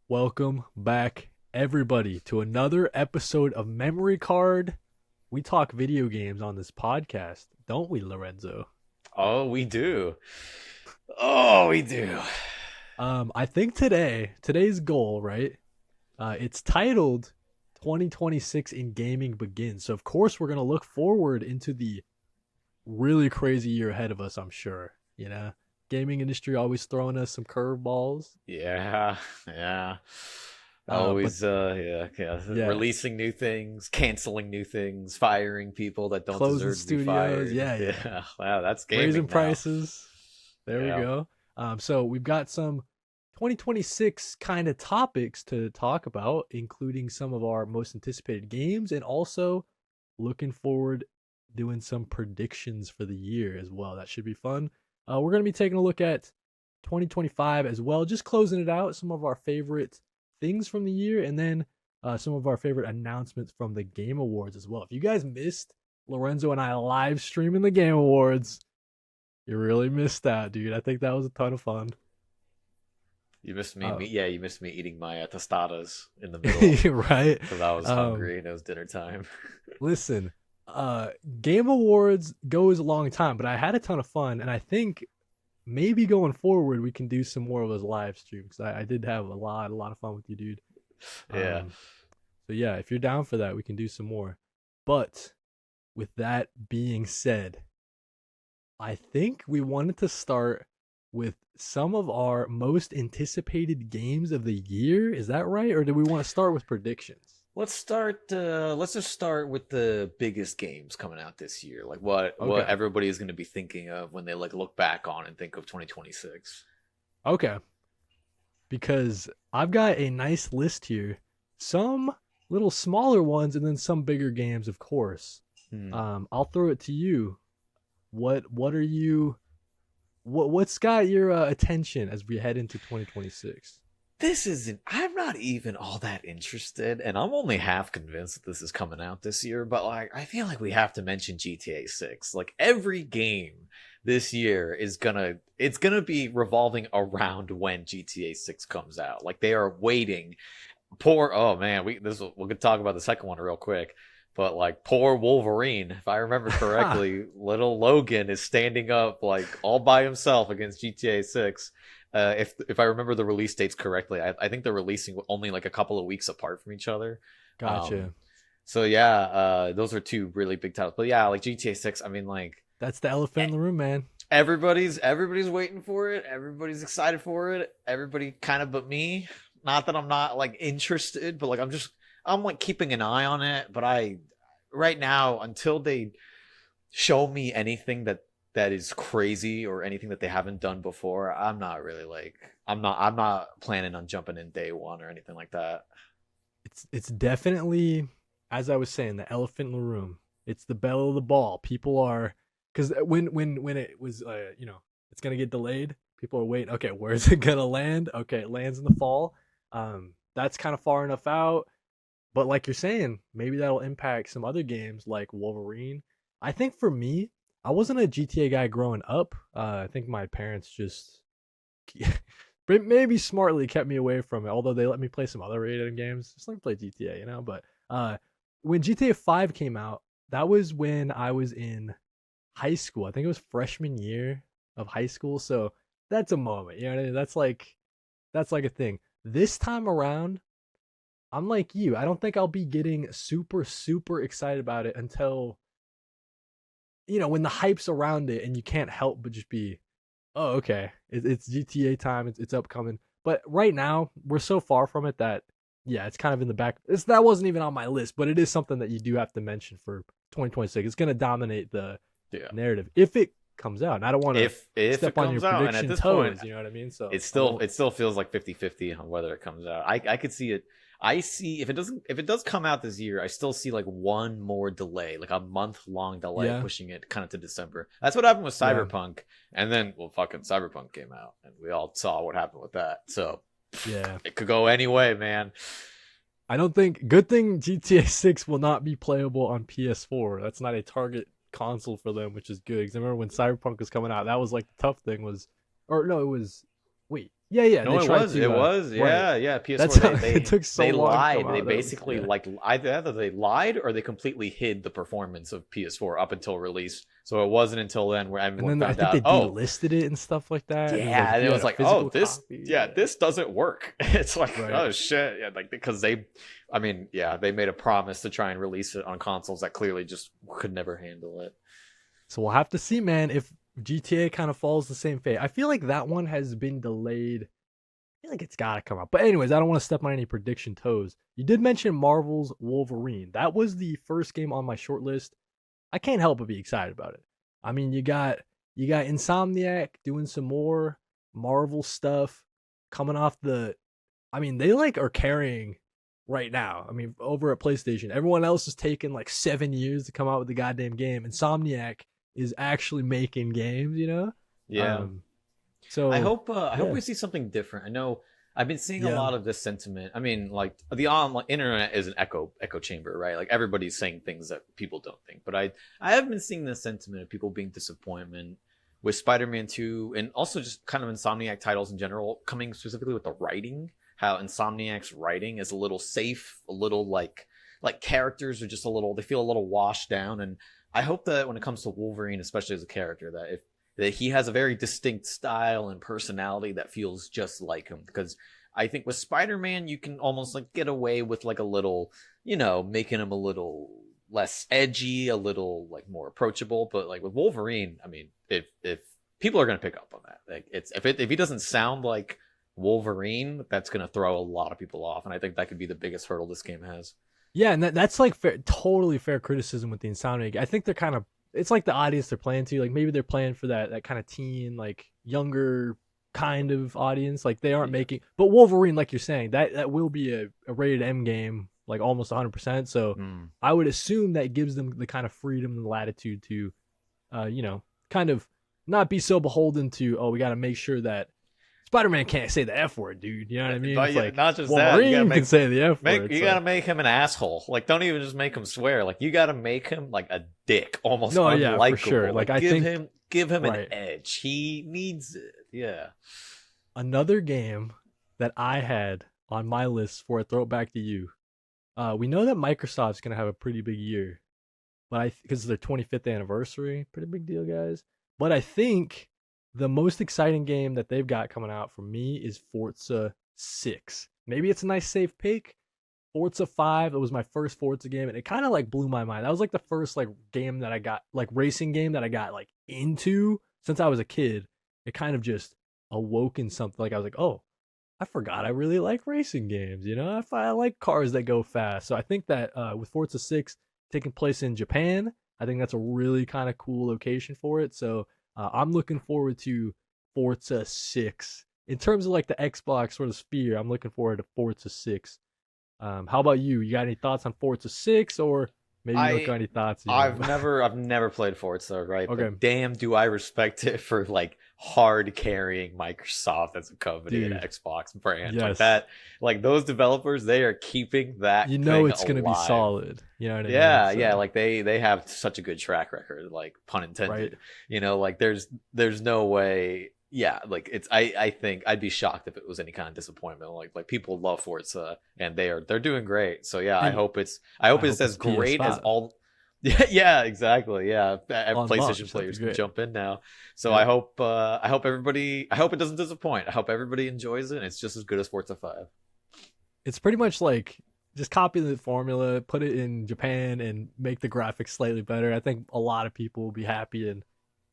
Welcome back, everybody, to another episode of Memory Card. We talk video games on this podcast, don't we, Lorenzo? Oh, we do. Oh, we do. I think today's goal, right? It's titled 2026 in Gaming Begins. So, of course, we're going to look forward into the really crazy year ahead of us, I'm sure. Gaming industry always throwing us some curveballs. Yeah, yeah. But Always, yeah. yeah, Releasing new things, canceling new things, firing people that don't closing deserve to be studios. fired. Yeah. Yeah, wow, that's Raising gaming now. prices. There we Yeah. go. So we've got some 2026 kind of topics to talk about, including some of our most anticipated games, and also looking forward doing some predictions for the year as well. That should be fun. We're going to be taking a look at 2025 as well, just closing it out. Some of our favorite things from the year, and then some of our favorite announcements from the Game Awards as well. If you guys missed Lorenzo and I live streaming the Game Awards, you really missed that, dude. I think that was a ton of fun. You missed me. Uh, Yeah, you missed me eating my tostadas in the middle right? because I was Um, hungry and it was dinner time. listen, Game Awards goes a long time, but I had a ton of fun, and I think maybe going forward we can do some more of those live streams. I did have a lot of fun with you, dude. Yeah. Um, so yeah, if you're down for that, we can do some more. But with that being said, I think we wanted to start with some of our most anticipated games of the year. Is that right? Or do we want to start with predictions? Let's start. Let's just start with the biggest games coming out this year. Like what Okay. everybody is going to be thinking of when they like look back on and think of 2026. Okay. Because I've got a nice list here. Some little smaller ones and then some bigger games, of course. Hmm. I'll throw it to you. What are you what's got your attention as we head into 2026? This isn't. I'm not even all that interested, and I'm only half convinced that this is coming out this year. But like, I feel like we have to mention GTA 6. Like every game this year is gonna be revolving around when GTA 6 comes out. Like they are waiting. Poor. Oh man, we could talk about the second one real quick. But like poor Wolverine, if I remember correctly, little Logan is standing up like all by himself against GTA 6. If I remember the release dates correctly, I think they're releasing only like a couple of weeks apart from each other. Um, Gotcha. so yeah, those are two really big titles. But yeah, like GTA 6, I mean like That's the elephant e- in the room, man. everybody's waiting for it. Everybody's excited for it. Everybody kind of but me. Not that I'm not like interested, but like I'm like keeping an eye on it. But I right now until they show me anything that is crazy or anything that they haven't done before, I'm not really like I'm not planning on jumping in day one or anything like that. It's definitely, as I was saying, the elephant in the room. It's the bell of the ball. People are, because when it was it's gonna get delayed. People are waiting. Okay, where's it gonna land? Okay, it lands in the fall. That's kind of far enough out. But like you're saying, maybe that'll impact some other games like Wolverine. I think for me, I wasn't a GTA guy growing up. I think my parents just maybe smartly kept me away from it. Although they let me play some other rated games, just let me play GTA, you know. But when GTA 5 came out, that was when I was in high school. I think it was freshman year of high school. So that's a moment, you know what I mean? That's like a thing. This time around, I'm like you. I don't think I'll be getting super super excited about it until when the hype's around it and you can't help but just be, oh, okay, it's GTA time. It's upcoming. But right now, we're so far from it that, yeah, it's kind of in the back. That wasn't even on my list, but it is something that you do have to mention for 2026. It's going to dominate the Yeah. narrative if it comes out. And I don't want to If it step on your comes out, and at prediction this point toes. You know what I mean? So it I still won't. it still feels like 50-50 on whether it comes out. I could see it. I see if it does come out this year, I still see like one more delay, like a month-long delay, Yeah, pushing it kind of to December. That's what happened with yeah, Cyberpunk, and then well, fucking Cyberpunk came out, and we all saw what happened with that. So yeah. it could go any way, man. I don't think. Good thing GTA 6 will not be playable on PS4. That's not a target console for them, which is good. Because I remember when Cyberpunk was coming out, that was like the tough thing was, or no, it was. Wait, Yeah, No, they it tried was. It to was. right. Yeah. That's PS4. how it took so They long to come lied. They out. That was basically yeah. like either they lied or they completely hid the performance of PS4 up until release. So it wasn't until then where And everyone then I found think out. they Oh, delisted it and stuff like that. And it was like yeah. if And you it had was a like, oh, physical copy, yeah, this doesn't work. It's like, right. oh shit, yeah, like because they, I mean, yeah, they made a promise to try and release it on consoles that clearly just could never handle it. So we'll have to see, man, if GTA kind of follows the same fate. I feel like that one has been delayed. I feel like it's got to come out. But anyways, I don't want to step on any prediction toes. You did mention Marvel's Wolverine. That was the first game on my short list. I can't help but be excited about it. I mean, you got Insomniac doing some more Marvel stuff coming off the. I mean, they like are carrying right now. I mean, over at PlayStation, everyone else is taking like 7 years to come out with the goddamn game. Insomniac is actually making games, you know. Yeah. Um, so I hope yeah, we see something different. I know I've been seeing a yeah, lot of this sentiment. I mean, like the online internet is an echo chamber, right? Like everybody's saying things that people don't think. But I have been seeing this sentiment of people being disappointment with Spider-Man 2 and also just kind of Insomniac titles in general, coming specifically with the writing. How Insomniac's writing is a little safe, a little like characters are just a little, they feel a little washed down. And I hope that when it comes to Wolverine, especially as a character, that he has a very distinct style and personality that feels just like him. Because I think with Spider-Man, you can almost like get away with like a little, making him a little less edgy, a little like more approachable. But like with Wolverine, I mean, if people are gonna pick up on that, like if he doesn't sound like Wolverine, that's gonna throw a lot of people off, and I think that could be the biggest hurdle this game has. yeah, and that's like fair, totally fair criticism with the Insomniac. I think they're kind of it's like the audience they're playing to. Like maybe they're playing for that kind of teen, like younger kind of audience. Like they aren't Yeah. making, but Wolverine, like you're saying, that will be a rated M game, like almost 100%. So Mm. I would assume that gives them the kind of freedom and latitude to, kind of not be so beholden to, oh, we got to make sure that Spider-Man can't say the F word, dude. You know what I mean? But It's like not just that, you gotta Wolverine can say the F word. you It's gotta like, make him an asshole. Like, don't even just make him swear. Like, you gotta make him like a dick, almost no, yeah, for sure. unlikable. Like I give think him an right. edge. He needs it. Yeah. Another game that I had on my list for a throwback to you. We know that Microsoft's gonna have a pretty big year, but because of their 25th anniversary, pretty big deal, guys. But I think the most exciting game that they've got coming out for me is Forza 6. Maybe it's a nice safe pick. Forza 5, it was my first Forza game, and it kind of like blew my mind. That was like the first like game that I got, like racing game that I got like into since I was a kid. It kind of just awoken something. Like I was like, oh, I forgot I really like racing games. I like cars that go fast. So I think that with Forza 6 taking place in Japan, I think that's a really kind of cool location for it. So I'm looking forward to Forza 6. In terms of like the Xbox sort of sphere, I'm looking forward to Forza 6. How about you? You got any thoughts on Forza 6, or maybe you don't got I any thoughts? I've never played Forza, right? Okay, But damn, do I respect it for like hard carrying Microsoft as a company and dude. Xbox brand like Yes, that. Like those developers, they are keeping that you know thing it's gonna be alive. solid. You know what I mean? Yeah, So like they have such a good track record, like pun right. intended. Like there's no way. Yeah, like I think I'd be shocked if it was any kind of disappointment. Like people love Forza and they're doing great. So yeah, And I I hope it's hope as it's great as PS5 all. Yeah, exactly. Yeah, on PlayStation launch. That'd be players can great. jump in now. So Yep. I hope everybody, I hope it doesn't disappoint. I hope everybody enjoys it. And it's just as good as Forza 5. It's pretty much like just copy the formula, put it in Japan, and make the graphics slightly better. I think a lot of people will be happy and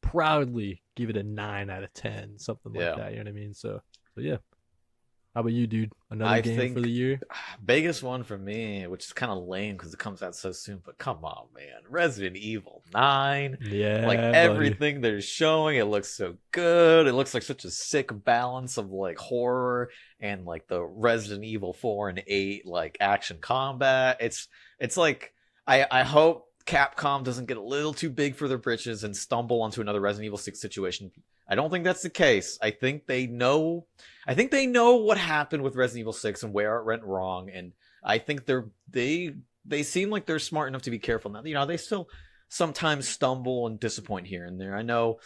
proudly give it a 9 out of 10, something like Yeah. that. You know what I mean? So yeah. How about you, dude? Another I game for the think year? biggest one for me, which is kind of lame because it comes out so soon, but come on, man. Resident Evil 9. Like Yeah, buddy. everything they're showing, it looks so good. It looks like such a sick balance of like horror and like the Resident Evil 4 and 8 like action combat. It's like I hope Capcom doesn't get a little too big for their britches and stumble onto another Resident Evil 6 situation. I don't think that's the case. I think they know what happened with Resident Evil 6 and where it went wrong, and I think they seem like they're smart enough to be careful now. They still sometimes stumble and disappoint here and there. I know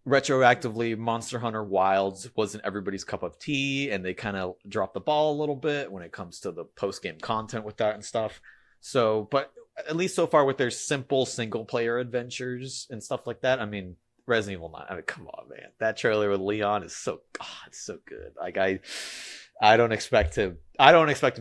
retroactively, Monster Hunter Wilds wasn't everybody's cup of tea, and they kind of dropped the ball a little bit when it comes to the post game content with that and stuff. So, but at least so far with their simple single player adventures and stuff like that, I mean, Resident Evil 9. I mean, come on, man. That trailer with Leon is so, it's so good. Like I don't expect to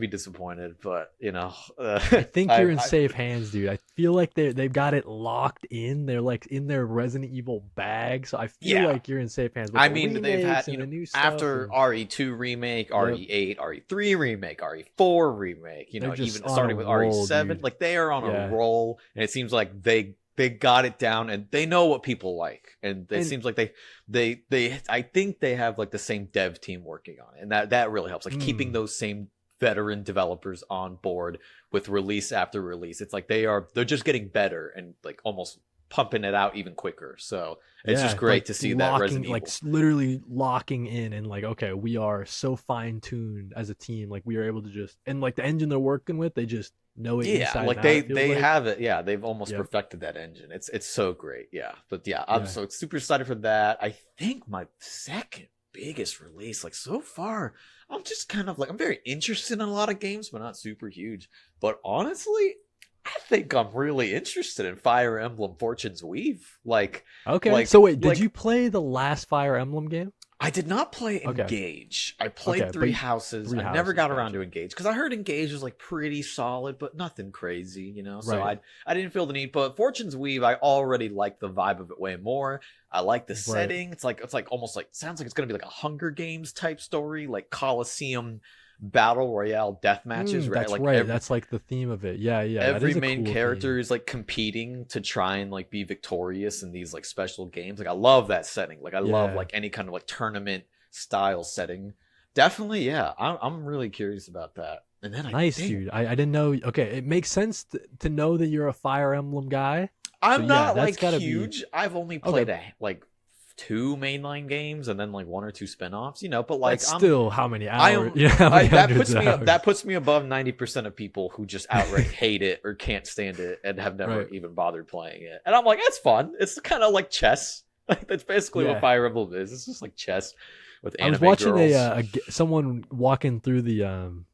be disappointed, but I think you're in safe hands, dude. I feel like they've got it locked in. They're like in their Resident Evil bag, so I feel like you're in safe hands. With I mean, they've had the new stuff after RE2 remake, RE8, RE3 remake, RE4 remake. Even starting with RE7, dude. Like they are on a roll, and it seems like they got it down and they know what people like, and it seems like they I think they have like the same dev team working on it, and that really helps, like keeping those same veteran developers on board with release after release. It's like they're just getting better and like almost pumping it out even quicker. So it's just great to see that Resident Evil, like literally locking in, and like, okay, we are so fine-tuned as a team, like we are able to just, and like the engine they're working with, they just know it inside like and out, they have it. They've almost perfected that engine. It's so great. But I'm so super excited for that. I think my second biggest release, like so far, I'm just kind of like, I'm very interested in a lot of games, but not super huge. But honestly, I think I'm really interested in Fire Emblem Fortune's Weave. So wait, did you play the last Fire Emblem game? I did not play Engage. I played Three Houses. I never got around to Engage because I heard Engage was like pretty solid, but nothing crazy, So I didn't feel the need. But Fortune's Weave, I already like the vibe of it way more. I like the setting. It's like almost like, sounds like it's gonna be like a Hunger Games type story, like Coliseum battle royale death matches, right? That's right. That's like the theme of it. Yeah. Every main character is like competing to try and like be victorious in these like special games. Like I love that setting. Like I love like any kind of like tournament style setting. Definitely, yeah. I'm really curious about that. And then dude. I didn't know. Okay, it makes sense to know that you're a Fire Emblem guy. I'm not like huge. I've only played like 2 mainline games and then like 1 or 2 spin-offs, but like that's still how many hours? That puts me above 90% of people who just outright hate it or can't stand it and have never even bothered playing it. And I'm like, that's fun. It's kind of like chess. Like that's basically what Fire Emblem is. It's just like chess with anime. I was watching girls. Someone walking through the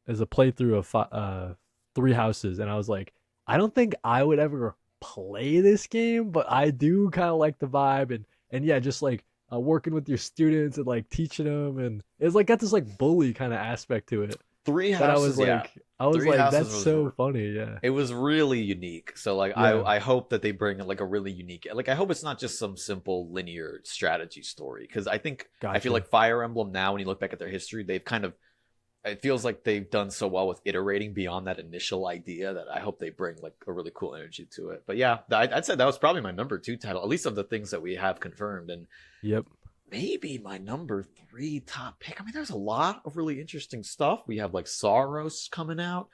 as a playthrough of Three Houses, and I was like, I don't think I would ever play this game, but I do kind of like the vibe, and yeah, just like working with your students and like teaching them, and it's like got this like bully kind of aspect to it. Three Houses, I was like, that's so funny. Yeah, it was really unique. So like, I hope that they bring like a really unique, like I hope it's not just some simple linear strategy story, because I think I feel like Fire Emblem now, when you look back at their history, they've kind of, it feels like they've done so well with iterating beyond that initial idea that I hope they bring like a really cool energy to it. But yeah, I'd say that was probably my number 2 title, at least of the things that we have confirmed. And maybe my number 3 top pick. I mean, there's a lot of really interesting stuff. We have like Soros coming out,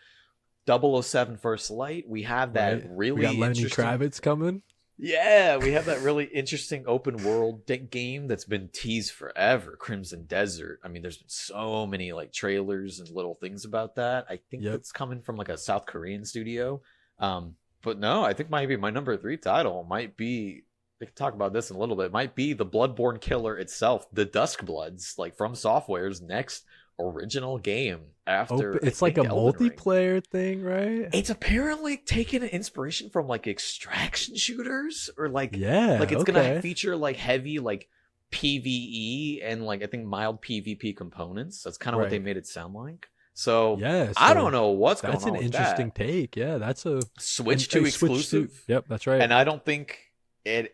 007 First Light. We have that really we got Lenny Kravitz coming. Yeah, we have that really interesting open world game that's been teased forever, Crimson Desert. I mean, there's been so many like trailers and little things about that. I think it's coming from like a South Korean studio. But no, I think maybe my number 3 title might be, we can talk about this in a little bit, might be the Bloodborne killer itself, the Duskbloods, like From Software's next original game after it's like a multiplayer thing, right? It's apparently taken an inspiration from like extraction shooters, or like it's gonna feature like heavy like PvE and like I think mild PvP components. That's kind of what they made it sound like. So I don't know what's going on. That's an interesting take. Yeah, that's a Switch 2 exclusive. Yep, that's right. And I don't think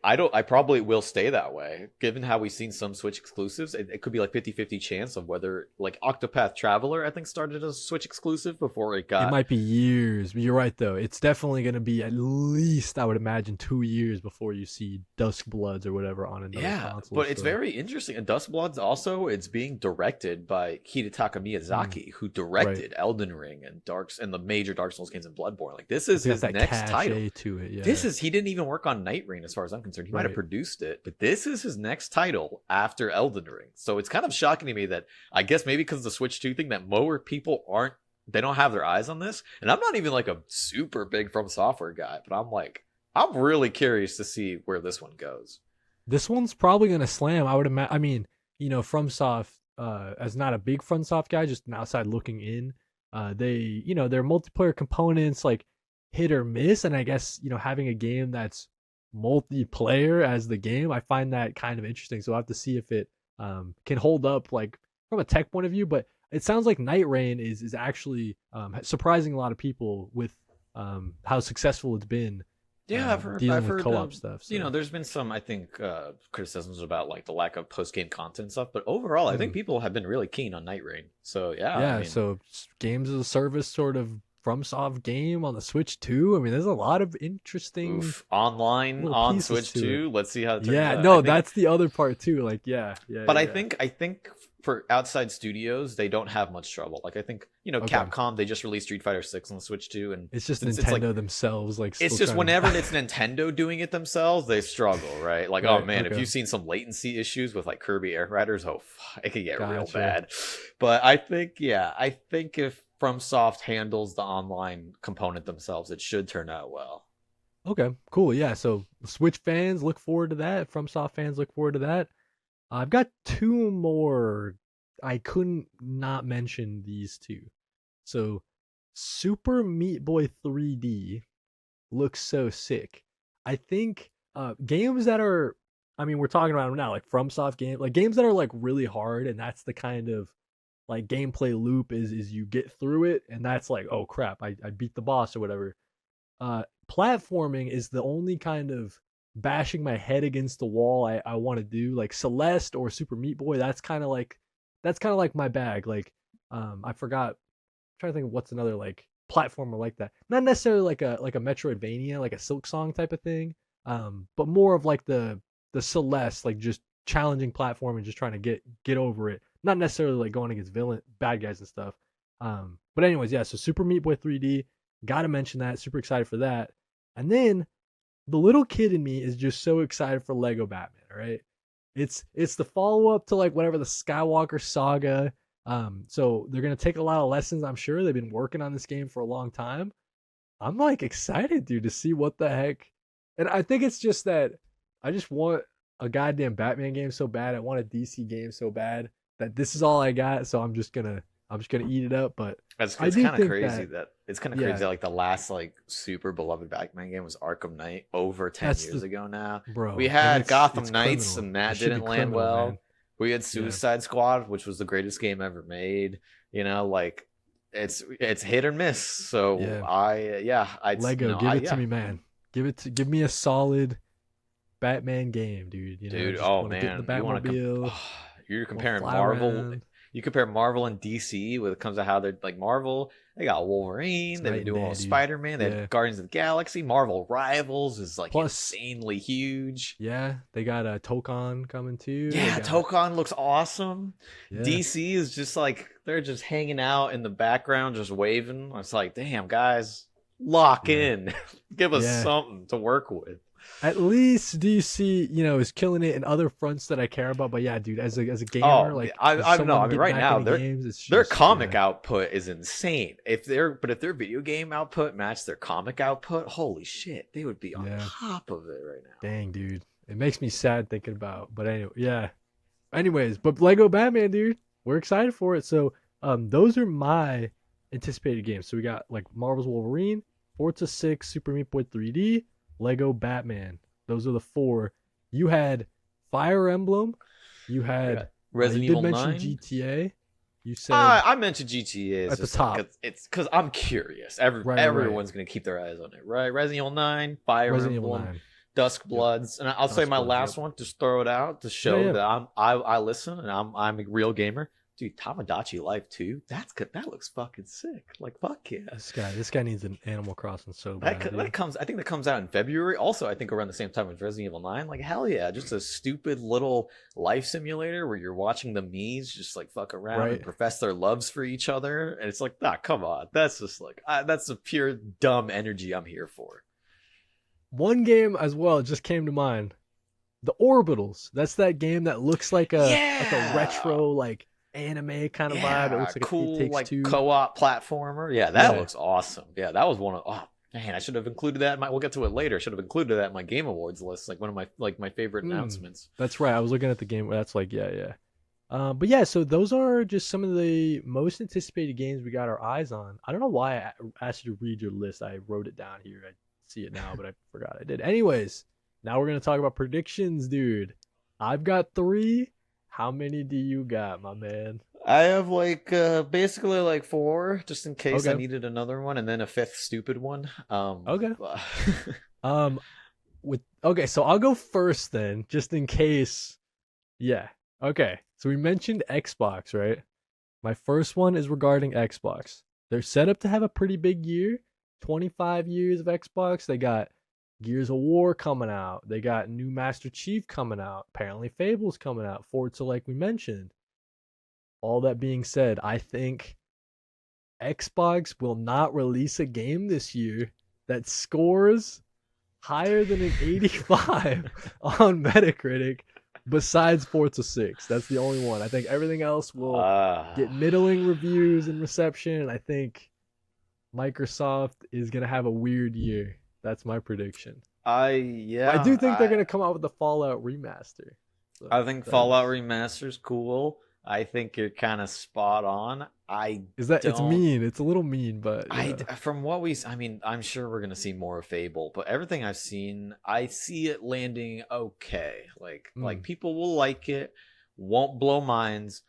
I probably will stay that way, given how we've seen some Switch exclusives. It could be like 50-50 chance of whether, like Octopath Traveler, I think started as a Switch exclusive before it got. It might be years, but you're right though. It's definitely going to be at least, I would imagine, 2 years before you see Duskbloods or whatever on another console. But it's very interesting. And Duskbloods also, it's being directed by Hidetaka Miyazaki, who directed Elden Ring and the major Dark Souls games and Bloodborne. Like this is his next title. To it, he didn't even work on Night Rain as far as I'm concerned. He might have produced it, but this is his next title after Elden Ring. So it's kind of shocking to me that, I guess maybe because of the Switch 2 thing, that more people they don't have their eyes on this. And I'm not even like a super big From Software guy, but I'm really curious to see where this one goes. This one's probably gonna slam. I would imagine. I mean, FromSoft, as not a big FromSoft guy, just an outside looking in, they, their multiplayer components like hit or miss, and I guess having a game that's multiplayer as the game, I find that kind of interesting. So I will have to see if it can hold up like from a tech point of view. But it sounds like Night Rain is actually surprising a lot of people with how successful it's been Yeah, dealing I've with heard co-op stuff. So. there's been some I think criticisms about like the lack of post game content stuff, but overall I think Mm. people have been really keen on Night Rain. So yeah, I Yeah, mean, so games as a service sort of FromSoft game on the Switch too. I mean, there's a lot of interesting oof, online little on pieces Switch to it. too. Let's see how it turns Yeah, out. I no, think that's the other part too. Like, yeah, yeah, But yeah, I yeah. think for outside studios, they don't have much trouble. Like I think Okay, Capcom, they just released Street Fighter 6 on the Switch too, and it's just since it's like Nintendo themselves, like, still it's just trying to. whenever it's Nintendo doing it themselves, they struggle, right? Like oh Right. man, if Okay. you've seen some latency issues with like Kirby Air Riders, oh it could get real Gotcha. bad. But I think if FromSoft handles the online component themselves, it should turn out well. Okay. Cool. Yeah. So Switch fans look forward to that. FromSoft fans look forward to that. I've got two more. I couldn't not mention these two. So Super Meat Boy 3D looks so sick. I think games that are, I mean, we're talking about them now, like FromSoft games, like games that are like really hard, and that's the kind of like gameplay loop is you get through it, and that's like, oh crap, I beat the boss or whatever. Platforming is the only kind of bashing my head against the wall I want to do. Like Celeste or Super Meat Boy, that's kind of like my bag. Like I forgot, I'm trying to think of what's another like platformer like that. Not necessarily like a Metroidvania, like a Silk Song type of thing. But more of like the Celeste, like just challenging platform and just trying to get over it. Not necessarily like going against villain bad guys and stuff. But anyways, yeah, so Super Meat Boy 3D, gotta mention that. Super excited for that. And then the little kid in me is just so excited for Lego Batman, all right? It's the follow-up to like whatever the Skywalker saga. So they're gonna take a lot of lessons, I'm sure. They've been working on this game for a long time. I'm like excited, dude, to see what the heck. And I think it's just that I just want a goddamn Batman game so bad. I want a DC game so bad that this is all I got. So I'm just gonna eat it up. But I It's do kind of think crazy that, that it's kind of crazy yeah, that like the last like super beloved Batman game was Arkham Knight over 10 that's years the ago now. We bro, and had Gotham it's Knights criminal. and It that should be didn't land criminal, man. well. We had Yeah, Suicide Squad, which was the greatest game ever made. Like it's hit or miss. So yeah. Lego, give it to yeah, me, man. Give me a solid Batman game, dude. I dude. just Oh want to get in the man, you want to Batmobile. you're Want to comparing fly Marvel. around. You compare Marvel and DC when it comes to how they're like Marvel. They got It's Wolverine. They've night been and doing day, all dude. Spider Man. They Yeah. had Guardians of the Galaxy. Marvel Rivals is like Plus, insanely huge. yeah, they got a Tokon coming too. They Yeah, got, Tokon looks awesome. yeah, DC is just like they're just hanging out in the background, just waving. It's like, damn, guys, lock yeah, in. Give us yeah. something to work with. At least DC, is killing it in other fronts that I care about. But yeah, dude, as a gamer, Oh, like as I know. I someone mean, getting right back now into games, it's their just, comic yeah, output is insane. If their video game output matched their comic output, holy shit, they would be on yeah. top of it right now. Dang, dude, it makes me sad thinking about. But anyway, yeah. Anyways, but Lego Batman, dude, we're excited for it. So, those are my anticipated games. So we got like Marvel's Wolverine, Forza 6, Super Meat Boy 3D, Lego Batman. Those are the four. You had Fire Emblem. You We had got Resident you did Evil mention 9. GTA. You said I mentioned GTA is at the just like top. it's because I'm curious. Right. Everyone's gonna keep their eyes on it, right? Resident Evil 9, Fire Resident Evil Emblem, 9. Dusk Yep. Bloods, and I'll say Dusk my Bloods. last Yep. one. Just throw it out to Yeah, show yeah. that I listen and I'm a real gamer. Dude, Tamagotchi Life 2, that's good. That looks fucking sick. Like fuck yeah. This guy needs an Animal Crossing so bad, That dude. comes. I think that comes out in February. Also, I think around the same time as Resident Evil 9. Like hell yeah, just a stupid little life simulator where you're watching the Mii's just like fuck around and Right. profess their loves for each other, and it's like, nah, come on, that's just like that's the pure dumb energy I'm here for. One game as well just came to mind. The Orbitals. That's that game that looks like a Yeah, retro like anime kind of vibe. It yeah, looks like it cool takes like two. co-op platformer. Yeah, that Yeah. looks awesome. Yeah, that was one of Man, I should have included that. We'll get to it later. I should have included that in my Game Awards list, like one of my favorite announcements. That's right. I was looking at the game. That's like, yeah, yeah. But yeah, so those are just some of the most anticipated games we got our eyes on. I don't know why I asked you to read your list. I wrote it down here. I see it now, but I forgot I did. Anyways, now we're gonna talk about predictions, dude. I've got 3. How many do you got, my man? I have like basically like 4, just in case I Okay. needed another one, and then a 5th stupid one. Okay. Um, okay, so I'll go first then, just in case. Yeah. Okay. So we mentioned Xbox, right? My first one is regarding Xbox. They're set up to have a pretty big year. 25 years of Xbox. They got Gears of War coming out. They got new Master Chief coming out. Apparently Fable's coming out. Forza, like we mentioned. All that being said, I think Xbox will not release a game this year that scores higher than an 85 on Metacritic besides Forza 6. That's the only one. I think everything else will get middling reviews and reception. And I think Microsoft is going to have a weird year. That's my prediction. I do think they're going to come out with the Fallout remaster. So I think Fallout Remaster's cool. I think you're kind of spot on. It's mean. It's a little mean, but from what I mean, I'm sure we're gonna see more of Fable, but everything I've seen, I see it landing okay. Like people will like it, won't blow minds.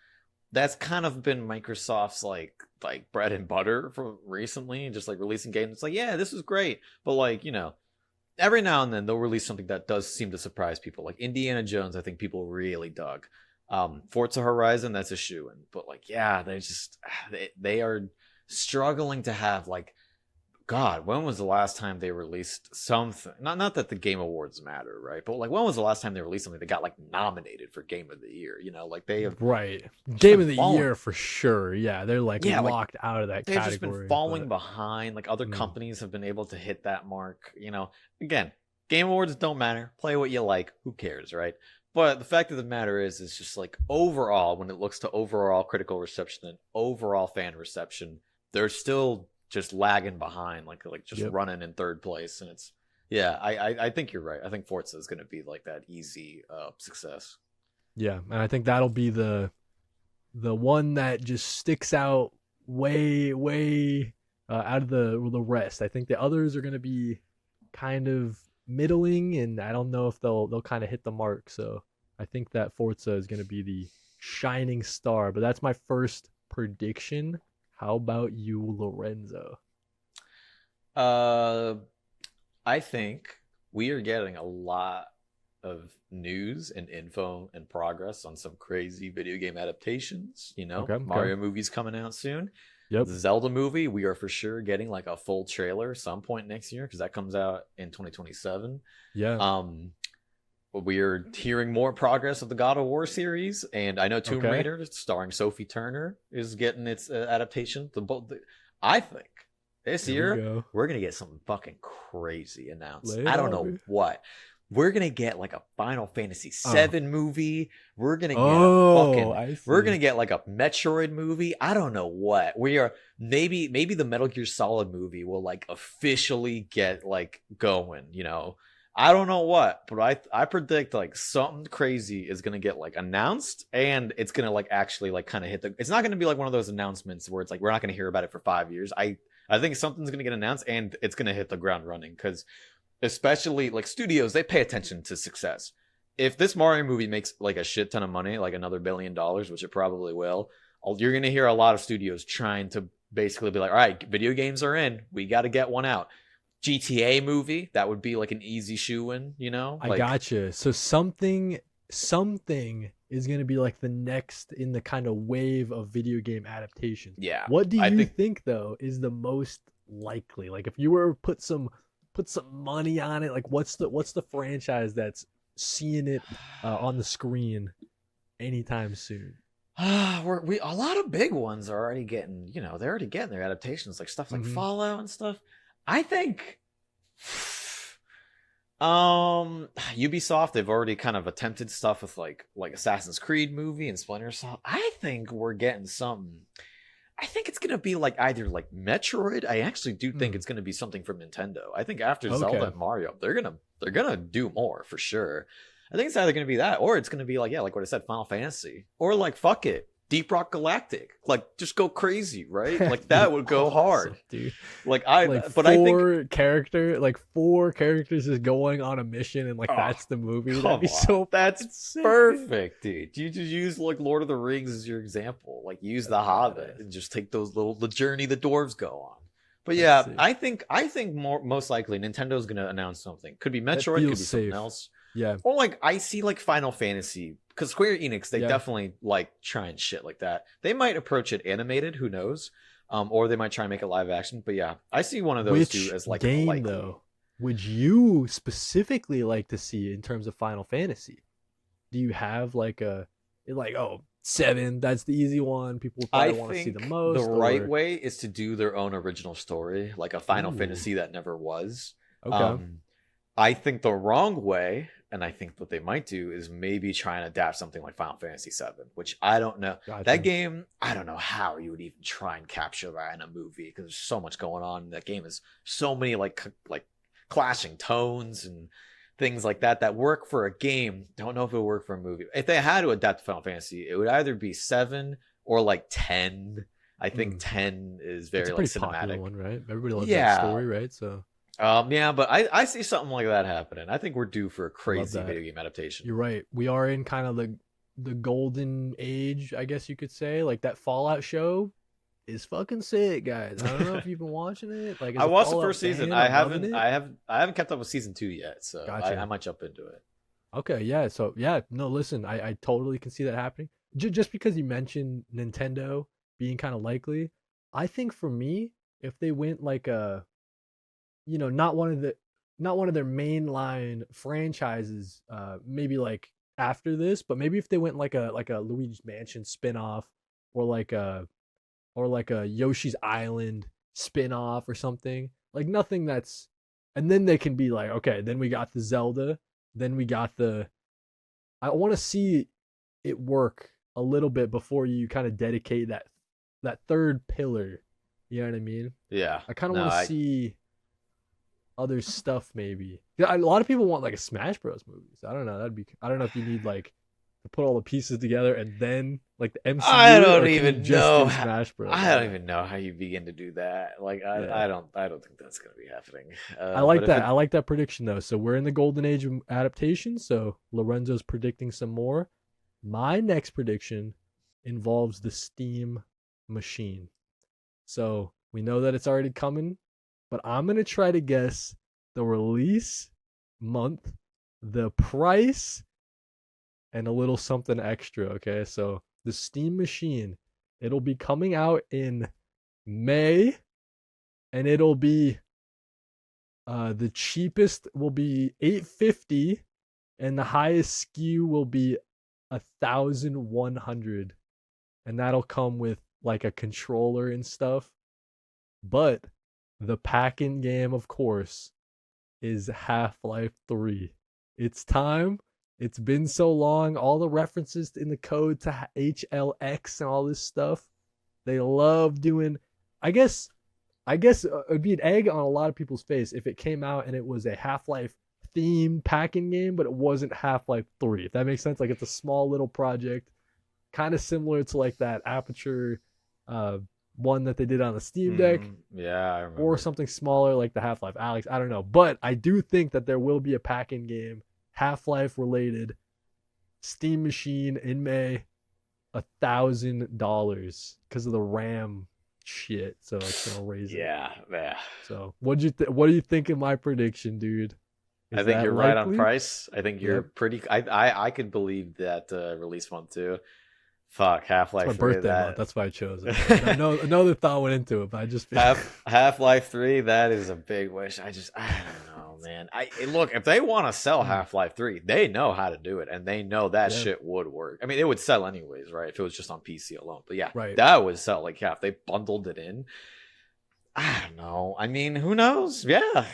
That's kind of been Microsoft's like bread and butter for recently, just like releasing games. It's like, yeah, this is great, but like, you know, every now and then they'll release something that does seem to surprise people. Like Indiana Jones, I think people really dug. Forza Horizon, that's a shoo-in, but like, yeah, they are struggling to have like, God, when was the last time they released something? Not that the Game Awards matter, right? But like, when was the last time they released something that got like nominated for Game of the Year? You know, like they have Game of the Year for sure. Yeah, they're like locked out of that they've category. Just been falling behind. Like other companies have been able to hit that mark. You know, again, Game Awards don't matter. Play what you like. Who cares, right? But the fact of the matter is just like overall, when it looks to overall critical reception and overall fan reception, they're still just lagging behind, like just running in third place. And it's, yeah, I think you're right. I think Forza is going to be like that easy success. Yeah, and I think that'll be the one that just sticks out way out of the rest. I think the others are going to be kind of middling, and I don't know if they'll kind of hit the mark. So I think that Forza is going to be the shining star. But that's my first prediction. How about you, Lorenzo? I think we are getting a lot of news and info and progress on some crazy video game adaptations. You know, Mario movie's coming out soon. Yep. The Zelda movie, we are for sure getting like a full trailer some point next year because that comes out in 2027. Yeah. We're hearing more progress of the God of War series, and I know Tomb Raider, starring Sophie Turner, is getting its adaptation. I think this year we're gonna get something fucking crazy announced. I don't know what. We're gonna get like a Final Fantasy VII movie. We're gonna get we're gonna get like a Metroid movie. I don't know what. We are maybe the Metal Gear Solid movie will like officially get like going, you know. I don't know what, but I predict like something crazy is gonna get like announced, and it's gonna like actually like kind of hit the. It's not gonna be like one of those announcements where it's like we're not gonna hear about it for 5 years. I think something's gonna get announced and it's gonna hit the ground running because, especially like studios, they pay attention to success. If this Mario movie makes like a shit ton of money, like another $1 billion, which it probably will, you're gonna hear a lot of studios trying to basically be like, all right, video games are in, we got to get one out. GTA movie, that would be like an easy shoe-in, you know? I gotcha. So something is going to be like the next in the kind of wave of video game adaptations. Yeah. What do you think though is the most likely? Like if you were to put some money on it, like what's the franchise that's seeing it on the screen anytime soon? A lot of big ones are already getting, you know, they're already getting their adaptations, like stuff like Fallout and stuff. I think Ubisoft, they've already kind of attempted stuff with like Assassin's Creed movie and Splinter Cell. I think we're getting something. I think it's gonna be like either like Metroid. I actually do think Mm. it's gonna be something from Nintendo. I think after Zelda Okay. and Mario, they're gonna do more for sure. I think it's either gonna be that, or it's gonna be like, yeah, like what I said, Final Fantasy, or like fuck it, Deep Rock Galactic. Like just go crazy, right? Like That'd be that would go hard. awesome, dude. Like But I think, four characters is going on a mission, and like oh, that's the movie. That'd come be on, so that's fucking sick, dude. perfect, dude. You just use like Lord of the Rings as your example. Like use the That's Hobbit badass. and just take those little the journey the dwarves go on. But That's yeah, sick. I think most likely Nintendo's gonna announce something. Could be That Metroid, could be feels something safe. else. Yeah, Or like I see like Final Fantasy because Square Enix they yeah. definitely like trying shit like that. They might approach it animated, who knows? Or they might try and make it live action. But yeah, I see one of those two Which as like game likely. though would you specifically like to see in terms of Final Fantasy? Do you have like a like, oh, 7? That's the easy one. People would I probably want to see the think the most. right Or way is to do their own original story, like a Final ooh, Fantasy that never was. okay, Um, I think the wrong way, and I think what they might do is maybe try and adapt something like Final Fantasy VII, which I don't know. That gotcha. game, I don't know how you would even try and capture that in a movie because there's so much going on. That game is so many like clashing tones and things like that that work for a game. Don't know if it would work for a movie. If they had to adapt Final Fantasy, it would either be 7 or like 10. I think Mm. 10 is It's very a like pretty popular cinematic. one, right? Everybody loves that Yeah, story, right? So yeah, but I see something like that happening. I think we're due for a I love crazy that. video game adaptation. You're right. We are in kind of the golden age, I guess you could say. Like that Fallout show is fucking sick, guys. I don't know if you've been watching it. Like as I a watched the Fallout first season. fan, I'm loving it. I haven't kept up with season 2 yet, so I Gotcha. might jump into it. Okay, yeah. So yeah, no, listen, I totally can see that happening. Just because you mentioned Nintendo being kind of likely, I think for me, if they went like a, not one of their mainline franchises, maybe like after this, but maybe if they went like a Luigi's Mansion spin-off, or like a Yoshi's Island spin-off or something. Like nothing that's, and then they can be like, okay, then we got the Zelda, then we got the, I want to see it work a little bit before you kind of dedicate that third pillar. You know what I mean? Yeah. I kind of No, want to I see other stuff maybe. Yeah, a lot of people want like a Smash Bros movies. I don't know. I don't know if you need like to put all the pieces together and then like the I MCU, don't or can you even just know. do Smash Bros? I don't even know how you begin to do that. Like Yeah. I don't think that's gonna be happening. I like But if that. it I like that prediction though. So we're in the golden age of adaptation. So Lorenzo's predicting some more. My next prediction involves the Steam machine. So we know that it's already coming, but I'm gonna try to guess the release month, the price, and a little something extra. Okay, so the Steam machine, it'll be coming out in May, and it'll be the cheapest will be 850, and the highest SKU will be 1,100, and that'll come with like a controller and stuff. But the pack-in game, of course, is Half-Life 3. It's time. It's been so long. All the references in the code to HLX and all this stuff. They love doing. I guess it'd be an egg on a lot of people's face if it came out and it was a Half-Life themed packing game, but it wasn't Half-Life 3. If that makes sense, like it's a small little project, kind of similar to like that Aperture uh, one that they did on the Steam Deck, yeah, I or remember. something smaller like the Half-Life Alex. I don't know, but I do think that there will be a pack-in game, Half-Life related, Steam machine in May, $1,000 because of the RAM shit. So it's gonna raise it. Yeah, yeah. So what do you think of my prediction, dude? I Is think that you're right on likely? price. I think you're Yep. pretty. I could believe that release month too. Fuck Half It's my Life Three. birthday month. That's why I chose it. I know another thought went into it, but I just feel Half Life 3. That is a big wish. I don't know, man. Look, if they want to sell Mm, Half Life 3, they know how to do it, and they know that yeah, shit would work. I mean, it would sell anyways, right? If it was just on PC alone. But yeah, right. that would sell. Like, yeah, if they bundled it in. I don't know. I mean, who knows? Yeah,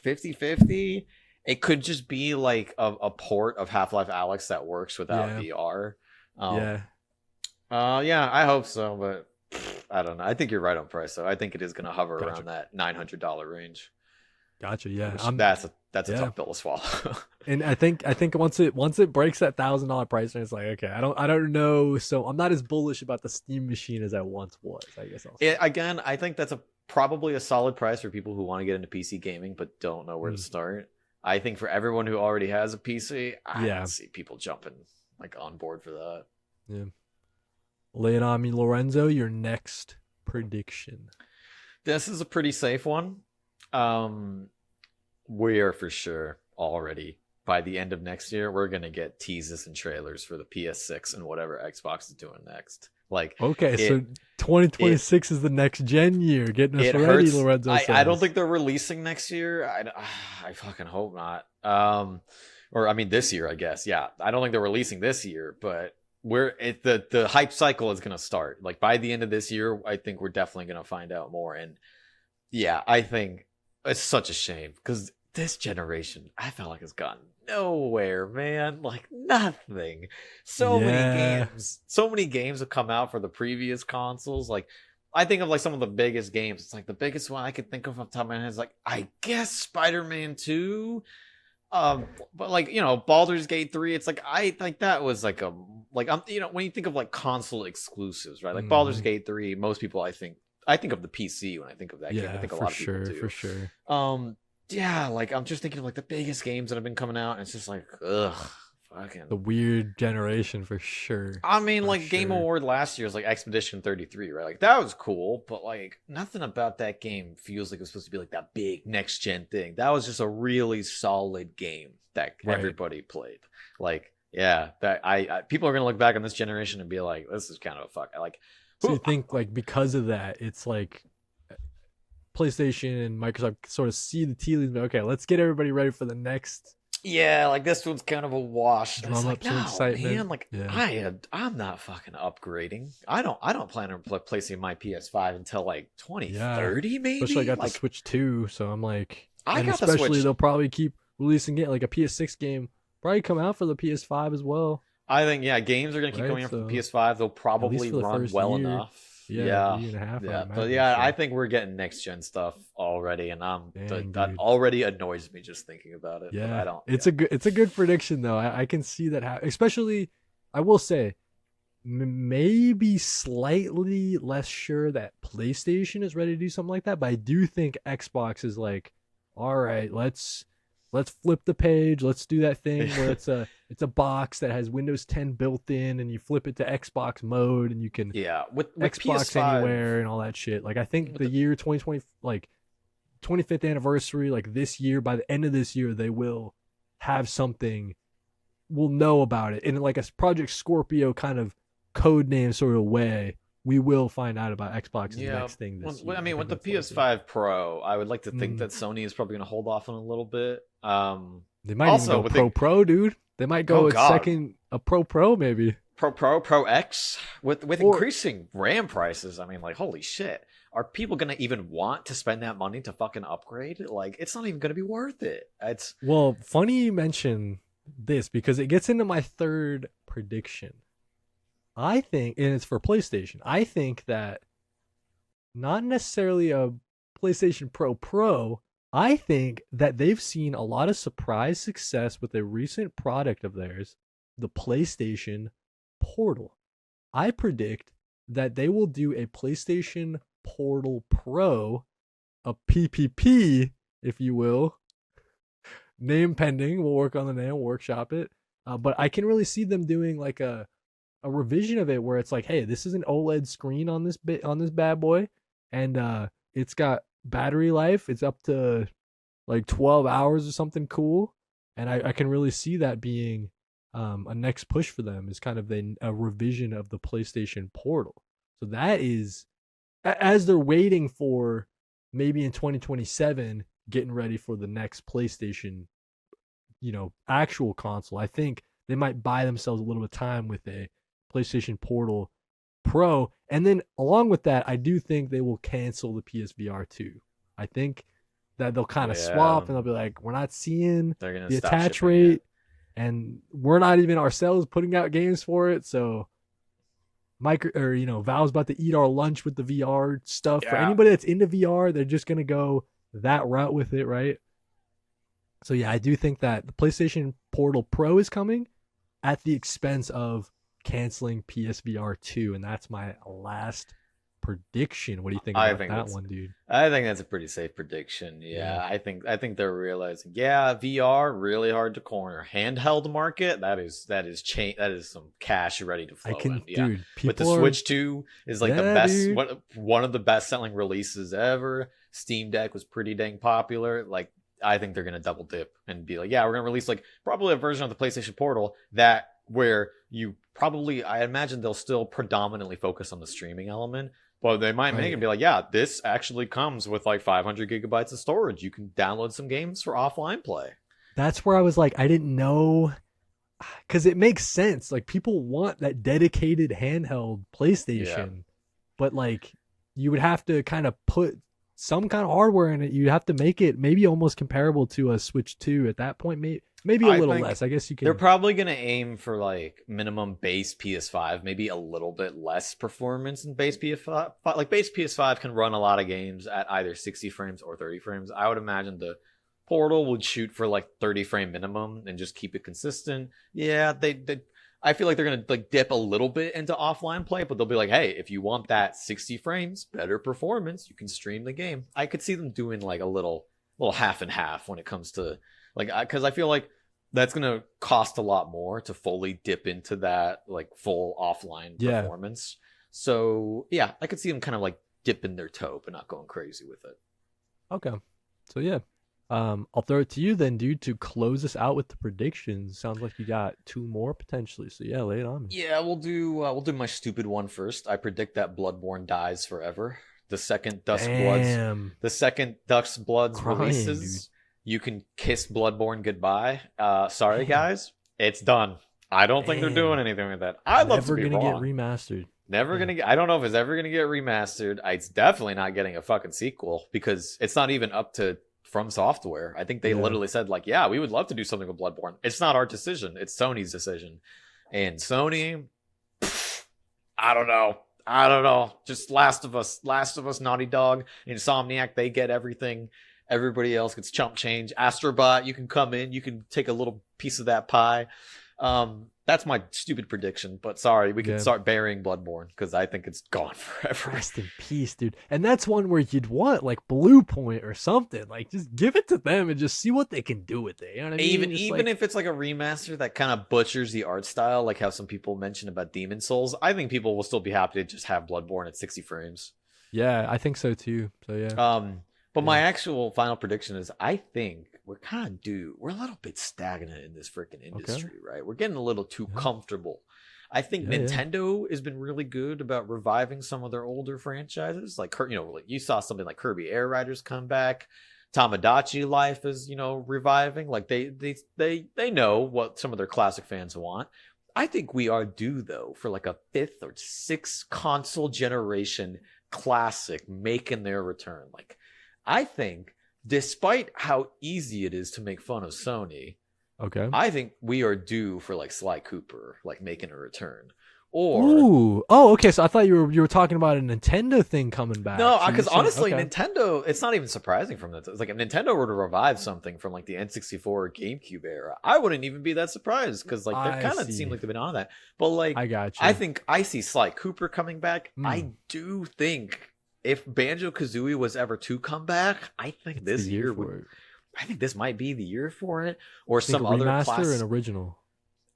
50/50. It could just be like a port of Half-Life Alex that works without Yeah, VR. Um, yeah. yeah, I hope so, but I don't know. I think you're right on price though. I think it is going to hover Gotcha. around that $900 range. Gotcha. Yeah. Which I'm that's a yeah. tough pill to swallow. And I think once it breaks that $1,000 price range, it's like, okay, I don't know. So I'm not as bullish about the Steam machine as I once was. I guess I'll say. Again, I think that's probably a solid price for people who want to get into PC gaming but don't know where to Mm, start. I think for everyone who already has a PC, I yeah. don't see people jumping like on board for that. Yeah. Lay it on me, Lorenzo. Your next prediction. This is a pretty safe one. Um, we are for sure already by the end of next year, we're gonna get teases and trailers for the PS6 and whatever Xbox is doing next. Like Okay, so it, it 2026 is the next gen year. Getting us it ready, hurts. Lorenzo I don't says. think they're releasing next year. I fucking hope not. Or I mean this year, I guess. Yeah, I don't think they're releasing this year, but the hype cycle is gonna start. Like by the end of this year, I think we're definitely gonna find out more. And yeah, I think it's such a shame because this generation, I felt like it's gotten nowhere, man. Like nothing. Yeah. So many games have come out for the previous consoles. Like I think of like some of the biggest games. It's like the biggest one I could think of off the top of my head is like I guess Spider-Man 2. But like Baldur's Gate 3, it's like I like that was like a like I'm when you think of like console exclusives, right? Like Baldur's Mhm. Gate 3, most people I think of the PC when I think of that game. I Yeah, think a for lot of people sure, do. for sure. Yeah, like I'm just thinking of like the biggest games that have been coming out, and it's just like, ugh, The fucking. weird generation for sure. I mean, For like Game sure. Award last year was like Expedition 33, right? Like that was cool, but like nothing about that game feels like it was supposed to be like that big next gen thing. That was just a really solid game that Right. everybody played. Like, yeah, that I people are gonna look back on this generation and be like, this is kind of a fuck. Like, So you who? think like because of that, it's like PlayStation and Microsoft sort of see the tea leaves, but okay, let's get everybody ready for the next Yeah, like this one's kind of a wash. And it's drum like, up some no, excitement. man, like Yeah. I'm not fucking upgrading. I don't plan on placing my PS5 until like Yeah. 2030 Especially I maybe. got the Like Switch 2, so I'm like, I and got the especially Switch. they'll probably keep releasing it like a PS6 game, probably come out for the PS5 as well, I think yeah, games are gonna keep right? coming out for the So PS5. They'll at least probably for the run first well year, enough. yeah, Yeah. year and a half, I'd Yeah, but imagine. yeah, I So think we're getting next gen stuff already, and dang, that dude. already annoys me just thinking about it. But I Yeah, don't. it's Yeah, a good prediction though. I can see that especially I will say maybe slightly less sure that PlayStation is ready to do something like that, but I do think Xbox is like, all right, let's flip the page. Let's do that thing where it's a box that has Windows 10 built in, and you flip it to Xbox mode, and you can yeah. With Xbox PS5, anywhere and all that shit. Like I think with the the year 2020, like 25th anniversary, like this year, by the end of this year, they will have something. We'll know about it in like a Project Scorpio kind of code name sort of way. We will find out about Xbox's Yeah, next thing this year. I mean, I with think the that's likely. PS5 Pro, I would like to think Mm, that Sony is probably going to hold off on a little bit. they might even Also go with the Pro, dude. They might oh go a god, second a Pro maybe. Pro X with Or increasing RAM prices. I mean, like holy shit, are people going to even want to spend that money to fucking upgrade? Like, it's not even going to be worth it. It's well, funny you mention this because it gets into my third prediction. I think, and it's for PlayStation. I think that not necessarily a PlayStation Pro. I think that they've seen a lot of surprise success with a recent product of theirs, the PlayStation Portal. I predict that they will do a PlayStation Portal Pro, a PPP, if you will. Name pending. We'll work on the name, workshop it. But I can really see them doing like a revision of it where it's like, hey, this is an OLED screen on this bad boy, and it's got battery life. It's up to like 12 hours or something cool, and I can really see that being a next push for them is kind of a revision of the PlayStation Portal. So that is as they're waiting for maybe in 2027 getting ready for the next PlayStation, actual console. I think they might buy themselves a little bit of time with a PlayStation Portal Pro. And then along with that, I do think they will cancel the PSVR 2. I think that they'll kind of yeah, swap and they'll be like, we're not seeing they're going to the stop attach shipping it. rate and we're not even ourselves putting out games for it. So Valve's about to eat our lunch with the VR stuff. For Yeah, anybody that's into VR, they're just gonna go that route with it, right? So yeah, I do think that the PlayStation Portal Pro is coming at the expense of canceling PSVR 2, and that's my last prediction. What do you think I about think that that's one, dude? I think that's a pretty safe prediction. Yeah, Yeah, I think they're realizing, yeah, VR really hard to corner. Handheld market, that is some cash ready to I flow in. can, Yeah. dude. But the People are, Switch 2 is like the yeah, best dude. one of the best selling releases ever. Steam Deck was pretty dang popular. Like I think they're gonna double dip and be like, yeah, we're gonna release like probably a version of the PlayStation Portal that where you probably I imagine they'll still predominantly focus on the streaming element, but they might make Right. it be like, yeah, this actually comes with like 500 gigabytes of storage. You can download some games for offline play. That's where I was like, I didn't know, because it makes sense. Like people want that dedicated handheld Yeah. PlayStation, but like you would have to kind of put some kind of hardware in it. You have to make it maybe almost comparable to a Switch 2 at that point. Maybe a I little think less. I guess you they're can. probably going to aim for like minimum base PS5, maybe a little bit less performance in base PS5. Like base PS5 can run a lot of games at either 60 frames or 30 frames. I would imagine the Portal would shoot for like 30 frame minimum and just keep it consistent. Yeah, they I feel like they're going to like dip a little bit into offline play, but they'll be like, "Hey, if you want that 60 frames, better performance, you can stream the game." I could see them doing like a little half and half when it comes to like cuz I feel like that's going to cost a lot more to fully dip into that like full offline Yeah. performance. So, yeah, I could see them kind of like dipping their toe but not going crazy with it. Okay. So yeah. I'll throw it to you then, dude, to close us out with the predictions. Sounds like you got two more potentially. So yeah, lay it on me. Yeah, we'll do my stupid one first. I predict that Bloodborne dies forever. The second Dusk Bloods, Damn. the second Dusk Bloods Crying, dude. releases, you can kiss Bloodborne goodbye. Sorry Damn. guys, it's done. I don't think they're doing Damn. anything with that. I'd love to Never be gonna get wrong. remastered. Never Yeah. gonna get. I don't know if it's ever gonna get remastered. It's definitely not getting a fucking sequel because it's not even up to From Software. I think they Yeah. literally said like, yeah, we would love to do something with Bloodborne. It's not our decision. It's Sony's decision. And Sony, I don't know. I don't know. Just Last of Us, Naughty Dog, Insomniac, they get everything. Everybody else gets chump change. Astrobot, you can come in, you can take a little piece of that pie. That's my stupid prediction, but sorry, we can Yeah. start burying Bloodborne because I think it's gone forever. Rest in peace, dude. And that's one where you'd want like Blue Point or something. Like just give it to them and just see what they can do with it. You know what I mean? Even if it's like a remaster that kind of butchers the art style, like how some people mentioned about Demon Souls, I think people will still be happy to just have Bloodborne at 60 frames. yeah, I think so too. So yeah. But my Yeah. actual final prediction is I think we're kind of due. We're a little bit stagnant in this freaking industry, right? We're getting a little too Yeah. comfortable. I think Yeah, yeah. Nintendo has been really good about reviving some of their older franchises. Like, like you saw something like Kirby Air Riders come back. Tamagotchi Life is, reviving. Like they know what some of their classic fans want. I think we are due though for like a fifth or sixth console generation classic making their return. Like I think, despite how easy it is to make fun of Sony, Okay. I think we are due for like Sly Cooper, like making a return. Or Ooh. Oh, okay. So I thought you were talking about a Nintendo thing coming back. no, So you're because saying- honestly, okay. Nintendo, it's not even surprising from that. It's like if Nintendo were to revive something from like the N64 or GameCube era, I wouldn't even be that surprised because like they I kind of see. seem like they've been on that. But like I got you. I think I see Sly Cooper coming back. Hmm. I do think if Banjo Kazooie was ever to come back, I think It's this the year for would. it. I think this might be the year for it, or Think some a other remaster class. or an original.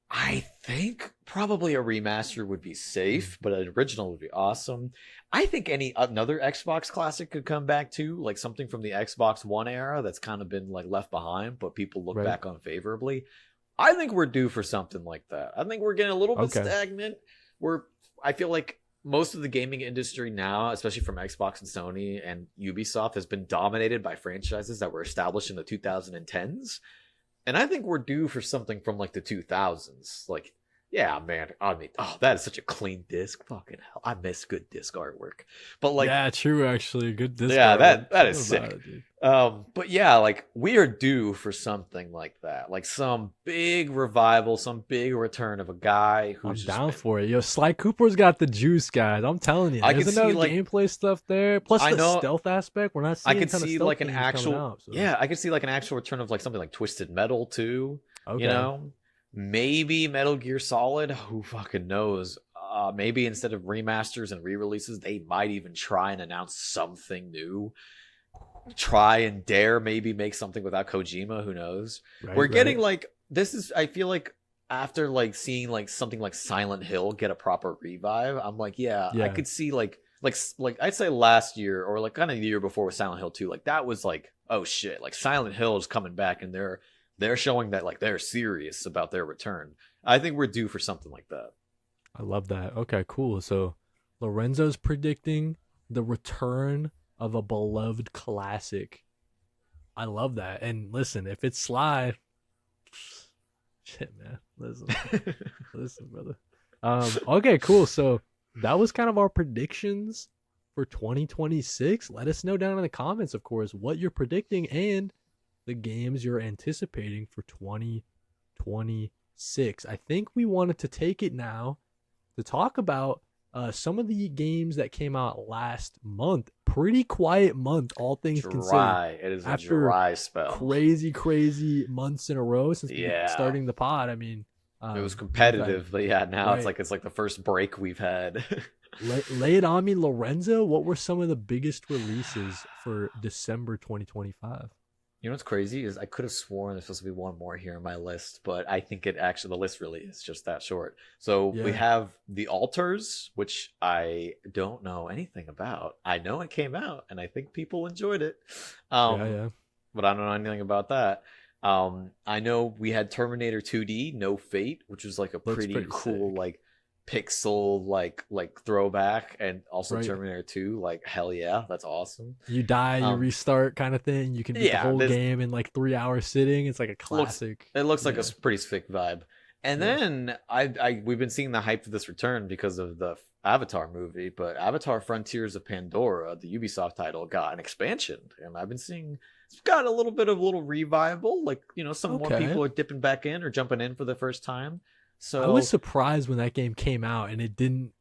I think probably a remaster would be safe, but an original would be awesome. I think another Xbox classic could come back too, like something from the Xbox One era that's kind of been like left behind, but people look Right. back on favorably. I think we're due for something like that. I think we're getting a little bit Okay. stagnant. I feel like most of the gaming industry now, especially from Xbox and Sony and Ubisoft, has been dominated by franchises that were established in the 2010s. And I think we're due for something from like the 2000s. Like, Yeah, man. I mean, oh, that is such a clean disc. Fucking hell, I miss good disc artwork. But like, Yeah, true. Actually, good disc yeah, artwork. that is Something about sick. it, dude. But yeah, like we are due for something like that, like some big revival, some big return of a guy who's I'm just down been. for it. Yo, Sly Cooper's got the juice, guys. I'm telling you, I could there's see enough like gameplay stuff there. Plus I the know stealth aspect. We're not I seeing a could ton of see stealth like an games coming actual out. So yeah, I could see like an actual return of like something like Twisted Metal too. You okay, know, maybe Metal Gear Solid. Who fucking knows? Maybe instead of remasters and re-releases, they might even try and announce something new. Try and dare maybe make something without Kojima. Who knows? We're right, getting right. like this is. I feel like after like seeing like something like Silent Hill get a proper revive, I'm like, yeah, I Yeah, could see like I'd say last year or like kind of the year before with Silent Hill 2. Like that was like, oh shit, like Silent Hill is coming back and they're showing that like they're serious about their return. I think we're due for something like that. I love that. Okay, cool. So Lorenzo's predicting the return of a beloved classic. I love that. And listen, if it's Sly, shit, man. Listen, brother. Okay, cool. So that was kind of our predictions for 2026. Let us know down in the comments, of course, what you're predicting and the games you're anticipating for 2026. I think we wanted to take it now to talk about some of the games that came out last month. Pretty quiet month, all things considered. Dry. It is a After dry spell. crazy months in a row since Yeah. starting the pod. I mean, It was we've had competitive, but yeah, now right. it's like the first break we've had. Lay it on me, Lorenzo. What were some of the biggest releases for December 2025? You know what's crazy is I could have sworn there's supposed to be one more here on my list, but I think it actually the list really is just that short. So we Yeah, have The Altars, which I don't know anything about. I know it came out and I think people enjoyed it. yeah, Um, yeah. but I don't know anything about that. I know we had Terminator 2D, No Fate, which was like a Looks pretty pretty cool sick. like pixel like throwback, and also Right. Terminator 2, like hell yeah, that's awesome. You die, you Um, restart kind of thing. You can beat the yeah, whole this game in like 3 hours sitting. It's like a looks classic. it looks like a Yeah, pretty sick vibe. And yeah. then I we've been seeing the hype of this return because of the Avatar movie, but Avatar Frontiers of Pandora, the Ubisoft title, got an expansion, and I've been seeing it's got a little bit of a little revival. Like some more Okay. people are dipping back in or jumping in for the first time. I was So surprised when that game came out and it didn't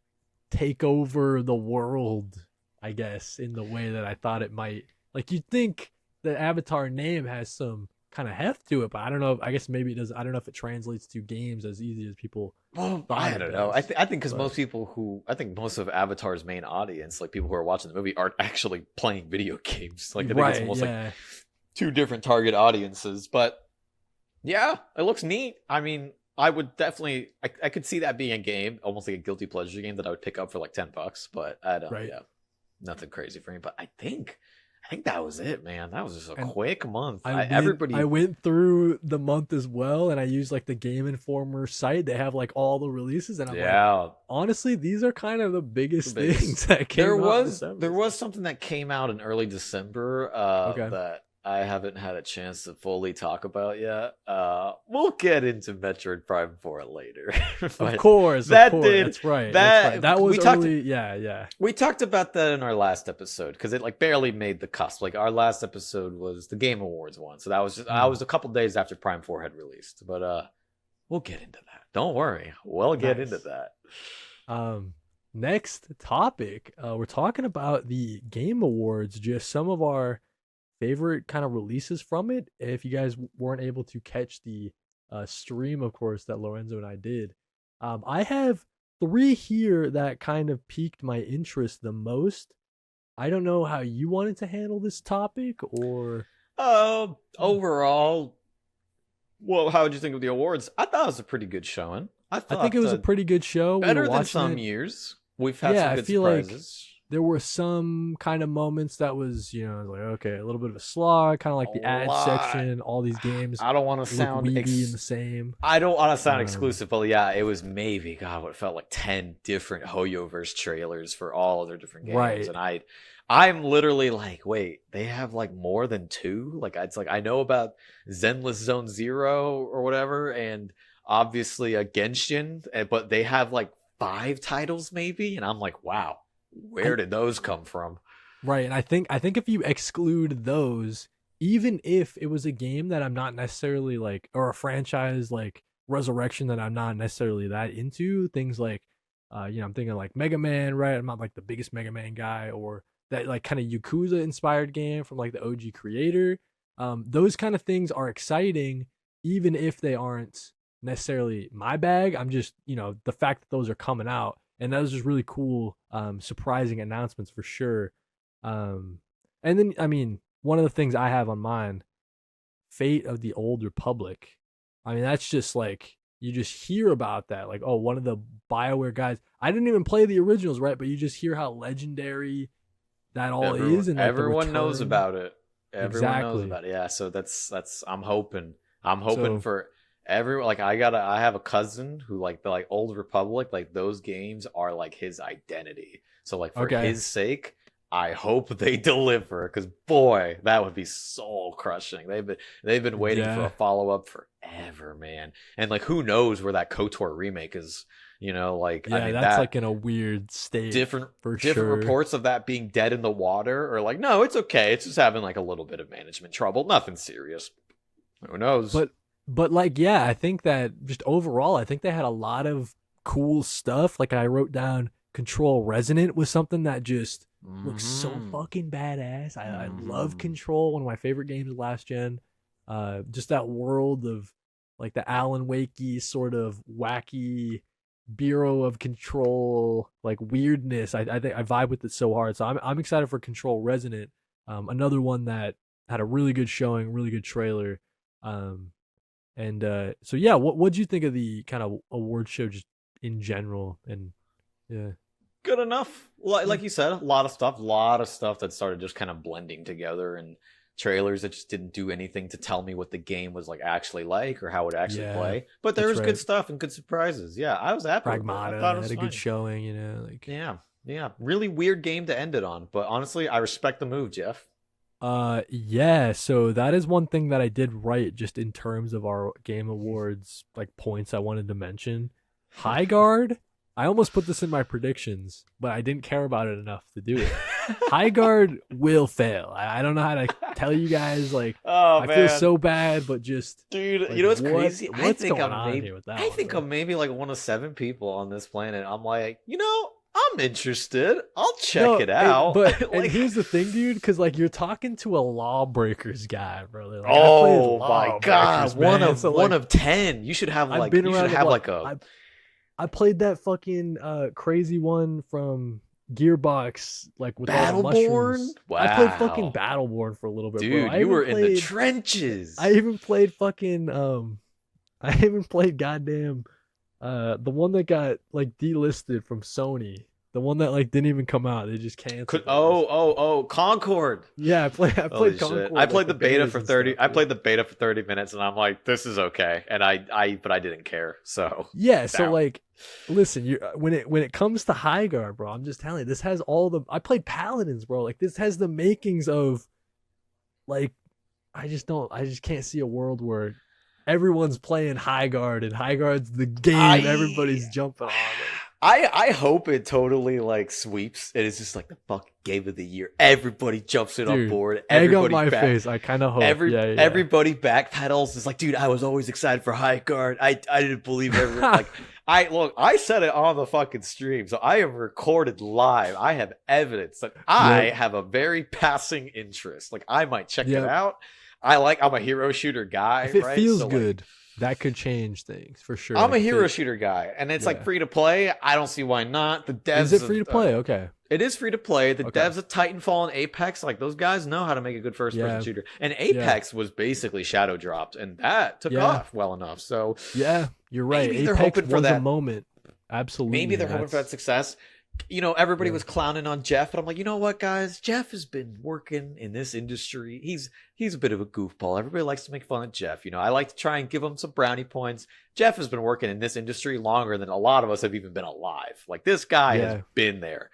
take over the world, I guess, in the way that I thought it might. Like you'd think the Avatar name has some kind of heft to it, but I don't know. I guess maybe it does. I don't know if it translates to games as easy as people well, thought I it don't know. I does. think because But most people who I think most of Avatar's main audience, like people who are watching the movie, aren't actually playing video games. Like I think it's right, almost like yeah. two different target audiences. But yeah, it looks neat. I mean, I would definitely, I could see that being a game, almost like a guilty pleasure game that I would pick up for like $10. But I don't, Right. yeah, nothing crazy for me. But I think that was it, man. That was just a And quick month. I went I Everybody, went through the month as well and I used like the Game Informer site. They have like all the releases and I'm like, yeah, honestly, these are kind of the the biggest biggest. things that There came out in was December. there was something that came out in early December Okay. that I haven't had a chance to fully talk about yet. We'll get into Metroid Prime 4 later. Of But course, of that course. did That's right. That's right. that That we was talked early. Yeah, yeah. we talked about that in our last episode because it like barely made the cusp. Like our last episode was the Game Awards one, so that was just I Mm, was a couple days after Prime 4 had released. But we'll get into that. Don't worry, we'll get into nice. that. Um, next topic. We're talking about the Game Awards. Just some of our favorite kind of releases from it. If you guys weren't able to catch the stream, of course, that Lorenzo and I did, I have three here that kind of piqued my interest the most. I don't know how you wanted to handle this topic, or Overall, well, how would you think of the awards? I thought it was a pretty good showing. I I think it thought was a pretty good show. We were better than watching some it. years. We've had Yeah, some I good feel like surprises. there were some kind of moments that was, like, okay, a little bit of a slog, kind of A like the ad lot. section. All these games I don't want to look sound weeby and the same. I don't want to sound Um, exclusive, but yeah, it was maybe God, what it felt like 10 different HoYoverse trailers for all of their different games, right. and I'm literally like, wait, they have like more than two? Like it's like I know about Zenless Zone Zero or whatever, and obviously a Genshin, but they have like 5 titles maybe, and I'm like, wow, where did those come from? Right, and I think if you exclude those, even if it was a game that I'm not necessarily like, or a franchise like Resurrection that I'm not necessarily that into, things like, I'm thinking like Mega Man, right? I'm not like the biggest Mega Man guy, or that like kind of Yakuza inspired game from like the OG creator. Those kind of things are exciting, even if they aren't necessarily my bag. I'm just, the fact that those are coming out, and that was just really cool, surprising announcements for sure. um, and then, I mean, one of the things I have on mine, Fate of the Old Republic. I mean, that's just like, you just hear about that, like, oh, one of the BioWare guys. I didn't even play the originals, right? But you just hear how legendary that all Everyone, is, and like the everyone knows return. about it. Everyone knows Exactly. about it. Yeah, so that's I'm hoping So for everyone. Like I have a cousin who like the like Old Republic, like those games are like his identity. So like for okay, his sake, I hope they deliver because boy, that would be soul crushing. They've been waiting for a yeah, follow up forever, man. And like who knows where that KOTOR remake is? Like I yeah, mean that's that like in a weird state different for different sure. reports of that being dead in the water or like no it's okay, it's just having like a little bit of management trouble, nothing serious. Who knows? But like, yeah, I think that just overall, I think they had a lot of cool stuff. Like, I wrote down Control Resonant was something that just looks so Hmm. fucking badass. I love Hmm. Control, one of my favorite games of last gen. Just that world of like the Alan Wakey sort of wacky Bureau of Control like weirdness. I think I vibe with it so hard. So I'm excited for Control Resonant. Another one that had a really good showing, really good trailer. Um, and so yeah, what'd you think of the kind of award show just in general? And yeah, Good enough. Like, yeah, like you said, a lot of stuff that started just kind of blending together, and trailers that just didn't do anything to tell me what the game was like actually like or how it actually yeah, play. But there that's was good right. stuff and good surprises. Yeah, I was happy with it. I thought Pragmata it had was a good fine. showing, like Yeah, yeah. Really weird game to end it on, but honestly, I respect the move, Jeff. yeah, so that is one thing that I did right just in terms of our game awards like points I wanted to mention. High guard, I almost put this in my predictions, but I didn't care about it enough to do it. High guard will fail. I don't know how to tell you guys, like, Oh I feel man. so bad, but just Dude, like, you know what's crazy? what's going on here with that I one, think bro? I'm maybe like one of 7 people on this planet. I'm like, I'm interested. I'll check No, it out. and Like, here's the thing, dude, because like you're talking to a Lawbreakers guy, brother. Like, I played oh my Lawbreakers, god, one man. of So one like, of 10. You should have I've like been you should around the have block. like a I played that fucking crazy one from Gearbox, like with all the Battleborn. mushrooms. I played fucking Wow. Battleborn for a little bit, bro. Dude, you were in the trenches. I even played fucking I even played goddamn the one that got like delisted from Sony. The one that like didn't even come out. They just canceled it. Oh, Concord. Yeah, I played Holy shit! I Concord like played the the beta betas for and 30. stuff, I dude. played the beta for 30 minutes, and I'm like, this is okay. And but I didn't care. So Yeah, so down. like, listen, you when it comes to High Guard, bro, I'm just telling you, this has all the. I played Paladins, bro. Like, this has the makings of like, I just can't see a world where everyone's playing High Guard and High Guard's the game I everybody's jumping on. Like, I hope it totally like sweeps. It is just like the fucking game of the year. Everybody jumps in on dude, board. egg on Everybody my back. face. I kind of hope. Yeah. Everybody backpedals. It's like, dude, I was always excited for High Guard. I didn't believe everyone. Like, I said it on the fucking stream, so I have recorded live. I have evidence that I Yep. have a very passing interest. Like, I might check it Yep. out. I'm a hero shooter guy, If it right? feels So like, good, that could change things for sure. I'm Like, a if hero it, shooter guy, and it's like yeah. free to play. I don't see why not. The Is devs it free to play? Okay. it is free to play. The Okay. devs of Titanfall and Apex, like those guys know how to make a good first person Yeah. shooter. And Yeah. Apex was basically shadow dropped, and that took Yeah. off well enough. So Yeah. You're right. maybe they're Apex hoping for was a that. moment. Absolutely. Maybe they're hoping for that success. Everybody Yeah. was clowning on Jeff, but I'm like, you know what, guys? Jeff has been working in this industry. He's a bit of a goofball. Everybody likes to make fun of Jeff. I like to try and give him some brownie points. Jeff has been working in this industry longer than a lot of us have even been alive. Like, this guy has Yeah. been there.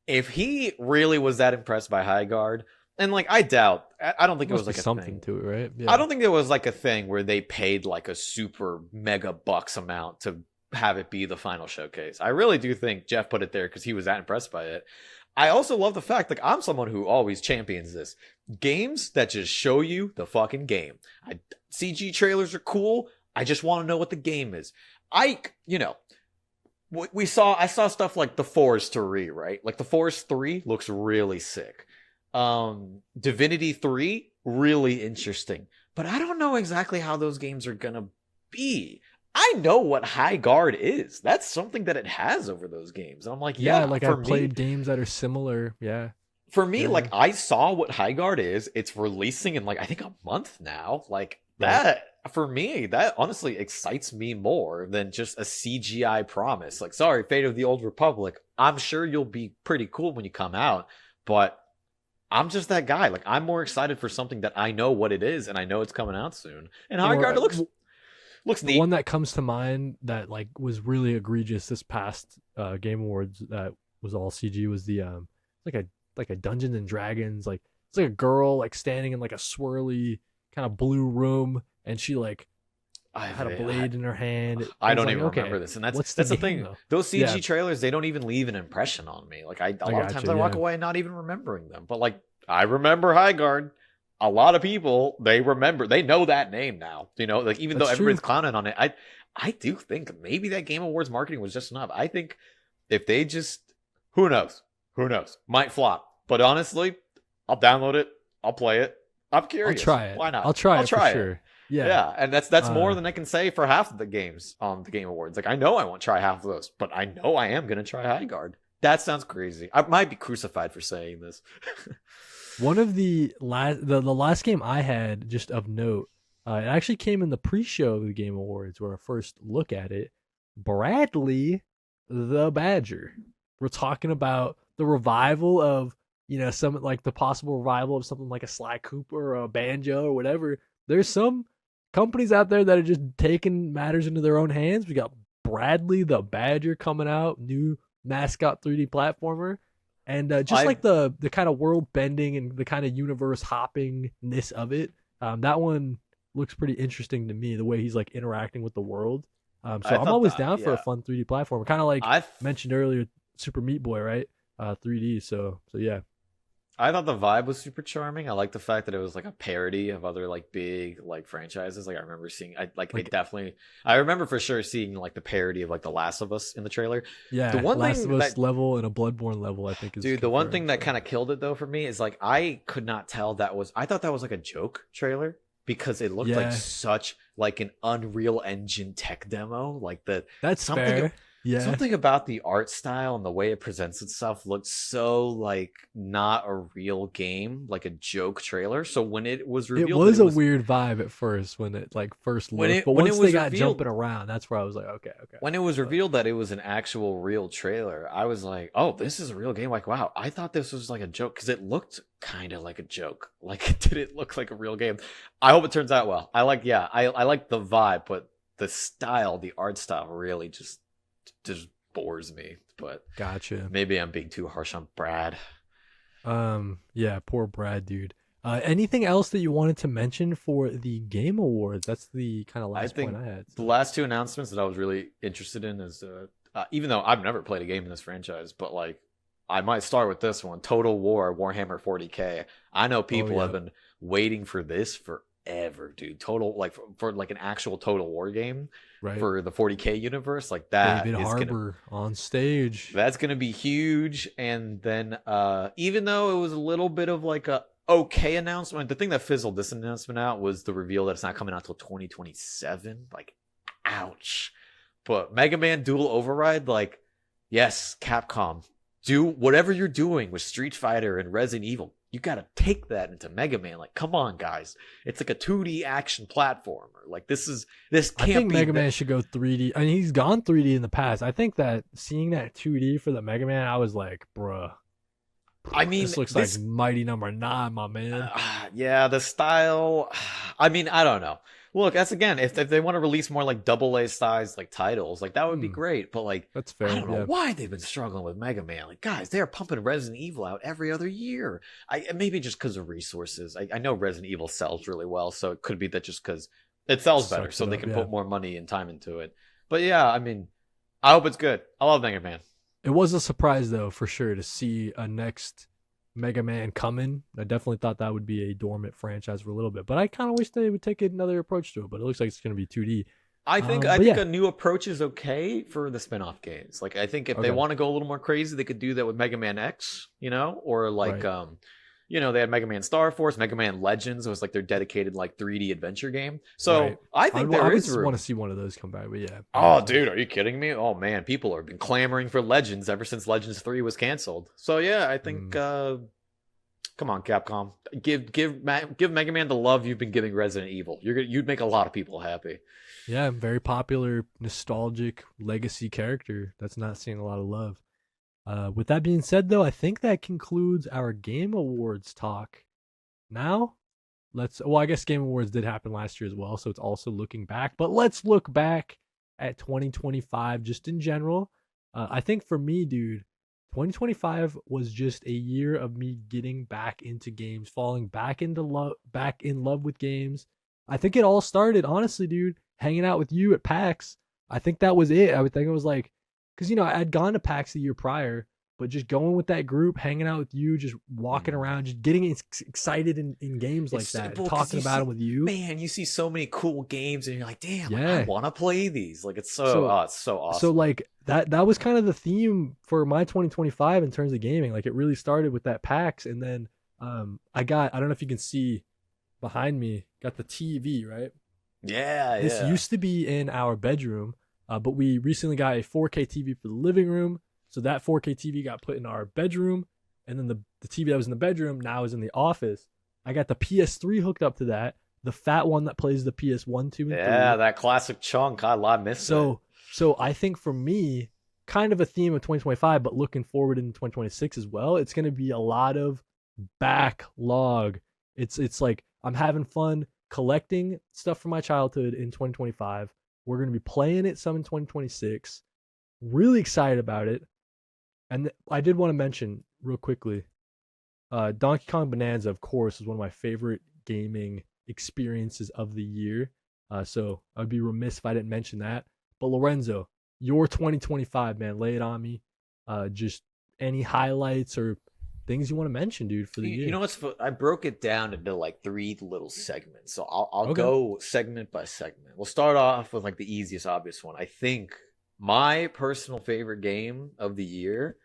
If he really was that impressed by High Guard, And like I doubt, I don't think it Must was be like a something thing. to it, right? I Yeah. don't think there was like a thing where they paid like a super mega bucks amount to have it be the final showcase. I really do think Jeff put it there because he was that impressed by it. I also love the fact, like, I'm someone who always champions this. Games that just show you the fucking game. CG trailers are cool. I just want to know what the game is. You know, I saw stuff like the Forest 3, right? Like the Forest 3 looks really sick. Divinity 3, really interesting. But I don't know exactly how those games are gonna be. I know what High Guard is. That's something that it has over those games. And I'm like, Yeah, yeah, like I've played games that are similar. Yeah. for me, Yeah, like yeah. I saw what High Guard is. It's releasing in like I think a month now. Like Right. that for me, that honestly excites me more than just a CGI promise. Like, sorry, Fate of the Old Republic. I'm sure you'll be pretty cool when you come out, but I'm just that guy. Like, I'm more excited for something that I know what it is and I know it's coming out soon. And High Or Guard, it looks the one neat. that comes to mind that like was really egregious this past Game Awards that was all CG was the like a Dungeons and Dragons, like it's like a girl like standing in like a swirly kind of blue room, and she like had a blade in her hand. It I was don't like, even okay, remember this, and what's that's the game thing. though? Those CG Yeah, trailers, they don't even leave an impression on me. Like a I lot of got times you. I walk Yeah, away not even remembering them. But like I remember High Guard. A lot of people they know that name now. You know, like even though that's true. everybody's clowning on it, I do think maybe that Game Awards marketing was just enough. I think if they just who knows, might flop. But honestly, I'll download it. I'll play it. I'm I'll curious. try it. Why not? I'll try I'll it for try it. sure. Yeah. Yeah, and that's more Uh, than I can say for half of the games on the Game Awards. Like I know I won't try half of those, but I know I am gonna try High Guard. That sounds crazy. I might be crucified for saying this. One of the last game I had just of note, it actually came in the pre-show of the Game Awards where I first look at it. Bradley the Badger. We're talking about the revival of some like the possible revival of something like a Sly Cooper or a Banjo or whatever. There's some companies out there that are just taking matters into their own hands. We got Bradley the Badger coming out, new mascot 3D platformer. And just I like the kind of world bending and the kind of universe hoppingness of it, that one looks pretty interesting to me. The way he's like interacting with the world. So I I'm thought always that down for a yeah. fun 3D platform, kind of like I mentioned earlier, Super Meat Boy, right? 3D. So yeah, I thought the vibe was super charming. I like the fact that it was like a parody of other like big like franchises. Like I remember seeing I like it like definitely I remember for sure seeing like the parody of like The Last of Us in the trailer. The yeah, one Last of thing Us that level and a Bloodborne level, I think is dude, the one thing confirmed. that So kind of killed it though for me is like I could not tell I thought that was like a joke trailer because it looked like yeah, such like an Unreal Engine tech demo. Like the that's something fair. Yeah, something about the art style and the way it presents itself looked so like not a real game, like a joke trailer. So when it was it revealed that was it a was weird vibe at first when it like first when looked, it but when it once they was got revealed jumping around, that's where I was like, okay, okay. when it was But revealed that it was an actual real trailer, I was like, "Oh, this is a real game!" Like, wow, I thought this was like a joke because it looked kind of like a joke. Like, it didn't look like a real game. I hope it turns out well. I like the vibe, but the style, the art style, really just bores me. But gotcha. maybe I'm being too harsh on Brad. Yeah, poor Brad, dude. Anything else that you wanted to mention for the Game Awards? That's the kind of I last point think I had. the So. last two announcements that I was really interested in is even though I've never played a game in this franchise, but like I might start with this one, Total War Warhammer 40K. I know Oh people yeah, have been waiting for this forever, dude. Total like for like an actual Total War game right. for the 40K universe, like that David is gonna Harbour on stage. that's gonna be huge. And then even though it was a little bit of like a okay announcement, the thing that fizzled this announcement out was the reveal that it's not coming out till 2027. Like, ouch. But Mega Man Dual Override, like, yes, Capcom, do whatever you're doing with Street Fighter and Resident Evil. You gotta take that into Mega Man. Like, come on, guys. It's like a 2D action platformer. Like, this I can't think be Mega Man should go 3D. I mean, he's gone 3D in the past. I think that seeing that 2D for the Mega Man, I was like, bruh. I mean, This looks like Mighty Number 9, my man. yeah, the style. I mean, I don't know. Well, look, that's again, if they want to release more like double A size like titles, like that would be Hmm, great. But like, that's I fair. don't know Yeah. why they've been struggling with Mega Man. Like, guys, they are pumping Resident Evil out every other year. Maybe just because of resources. I know Resident Evil sells really well, so it could be that just because it sells better, Sucks so it they up. can Yeah. put more money and time into it. But yeah, I mean, I hope it's good. I love Mega Man. It was a surprise though, for sure, to see a next Mega Man coming. I definitely thought that would be a dormant franchise for a little bit, but I kind of wish they would take another approach to it. But it looks like it's going to be 2D. I But think yeah, a new approach is okay for the spin-off games. Like I think if they okay, want to go a little more crazy, they could do that with Mega Man X, or like right. they had Mega Man Star Force, Mega Man Legends was like their dedicated like 3D adventure game. Right. So I think I there would is want to room. see one of those come back, but yeah, Oh, dude, are you kidding me? Oh man, people have been clamoring for Legends ever since Legends 3 was canceled. So yeah, I think mm, come on, Capcom. Give Mega Man the love you've been giving Resident Evil. You'd make a lot of people happy. yeah, very popular, nostalgic legacy character that's not seeing a lot of love. With that being said, though, I think that concludes our Game Awards talk. Now, well, I guess Game Awards did happen last year as well, so it's also looking back. But let's look back at 2025 just in general. I think for me, dude, 2025 was just a year of me getting back into games, falling back in love with games. I think it all started, honestly, dude, hanging out with you at PAX. I think that was it. I would think it was like, because I'd gone to PAX the year prior, but just going with that group, hanging out with you, just walking Mm. around, just getting excited in games like It's that, and simple because talking about them with you. man, you see so many cool games, and you're like, damn, like I Yeah. want to play these. Like So it's so so awesome. like that was kind of the theme for my 2025 in terms of gaming. Like it really started with that PAX, and then I don't know if you can see behind me, got the TV, right? Yeah, This yeah. used to be in our bedroom, but we recently got a 4K TV for the living room. So that 4K TV got put in our bedroom, and then the TV that was in the bedroom now is in the office. I got the PS3 hooked up to that, the fat one that plays the PS1, 2, and Yeah, 3. that classic chunk. I miss it. So I think for me, kind of a theme of 2025, but looking forward in 2026 as well, it's going to be a lot of backlog. It's like I'm having fun collecting stuff from my childhood in 2025. We're going to be playing it some in 2026. Really excited about it. And I did want to mention real quickly, Donkey Kong Bonanza, of course, is one of my favorite gaming experiences of the year. So I would be remiss if I didn't mention that. But Lorenzo, your 2025, man, lay it on me. Just any highlights or things you want to mention, dude, for the You year. know what's I broke it down into like three little segments. So I'll Okay. go segment by segment. We'll start off with like the easiest obvious one. I think my personal favorite game of the year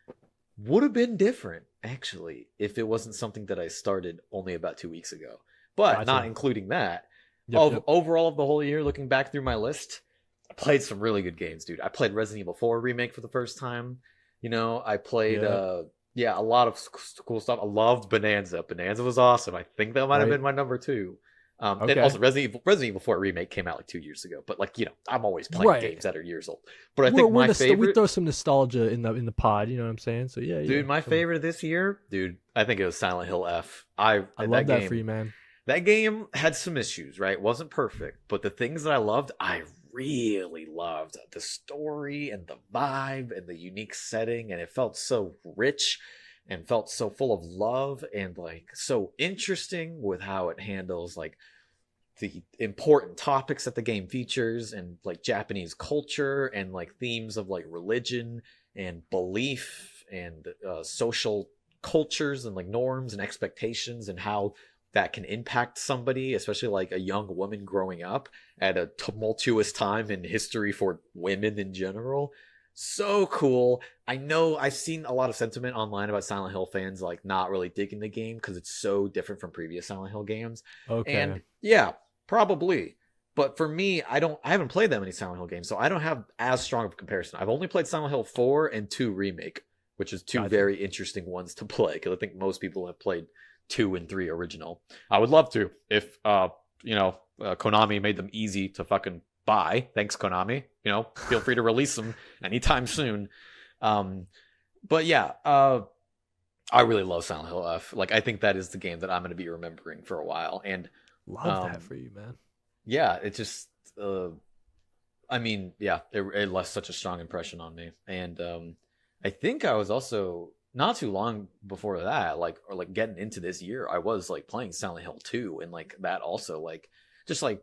would have been different actually if it wasn't something that I started only about 2 weeks ago. But not Gotcha. including that. Yep, Of yep. overall of the whole year looking back through my list, I played some really good games, dude. I played Resident Evil 4 remake for the first time. I played Yeah, yeah, a lot of cool stuff. I loved Bananza. Bonanza was awesome. I think that might have right. been my number two. And Okay. also Resident Evil 4 remake came out like 2 years ago. But like, I'm always playing Right. games that are years old. But I think my We favorite, throw some nostalgia in the pod, you know what I'm saying? So yeah, yeah. dude, my Some favorite this year, dude, I think it was Silent Hill F. I love that for Game you, man. that game had some issues, right? It wasn't perfect, but the things that I really loved the story and the vibe and the unique setting, and it felt so rich and felt so full of love and like so interesting with how it handles like the important topics that the game features and like Japanese culture and like themes of like religion and belief and social cultures and like norms and expectations and how that can impact somebody, especially like a young woman growing up at a tumultuous time in history for women in general. So cool. I know I've seen a lot of sentiment online about Silent Hill fans like not really digging the game because it's so different from previous Silent Hill games. Okay. And yeah, probably. But for me, I haven't played that many Silent Hill games, so I don't have as strong of a comparison. I've only played Silent Hill 4 and 2 remake, which is two Gotcha. very interesting ones to play because I think most people have played 2 and 3 original. I would love to if Konami made them easy to fucking buy. Thanks Konami. Feel free to release them anytime soon. But yeah, I really love Silent Hill F. Like I think that is the game that I'm going to be remembering for a while. And Love that um, for you, man. yeah, it just I mean, yeah, it left such a strong impression on me. And I think I was also not too long before that, like or like getting into this year, I was like playing Silent Hill 2, and like that also like just like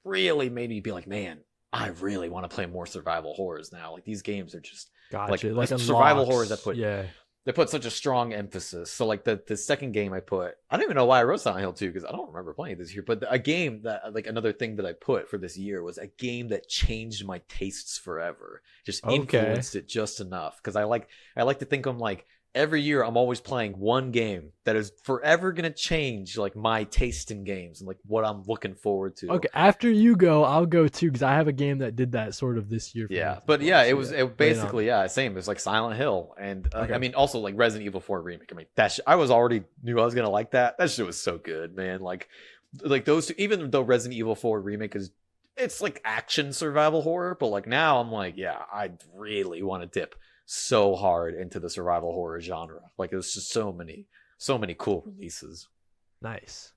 really made me be like, man, I really want to play more survival horrors now. Like these games are just like Gotcha. Like survival horrors that unlocks. Yeah. put such a strong emphasis. So like the second game I don't even know why I wrote Silent Hill 2 because I don't remember playing it this year. But a game that like another thing that I put for this year was a game that changed my tastes forever. Just Okay. influenced it just enough because I like to think I'm like every year I'm always playing one game that is forever gonna change like my taste in games and like what I'm looking forward to. Okay. After you go, I'll go too because I have a game that did that sort of this year for me Yeah, as but well. yeah, So yeah, it lay it on me. basically yeah, same. It's like Silent Hill, and I Okay. mean also like Resident Evil 4 remake. I mean I was already knew I was gonna like that. That shit was so good, man. Like those two, even though Resident Evil 4 remake is it's like action survival horror, but like now I'm like yeah, I really want to dip so hard into the survival horror genre. Like there's just so many cool releases. Nice.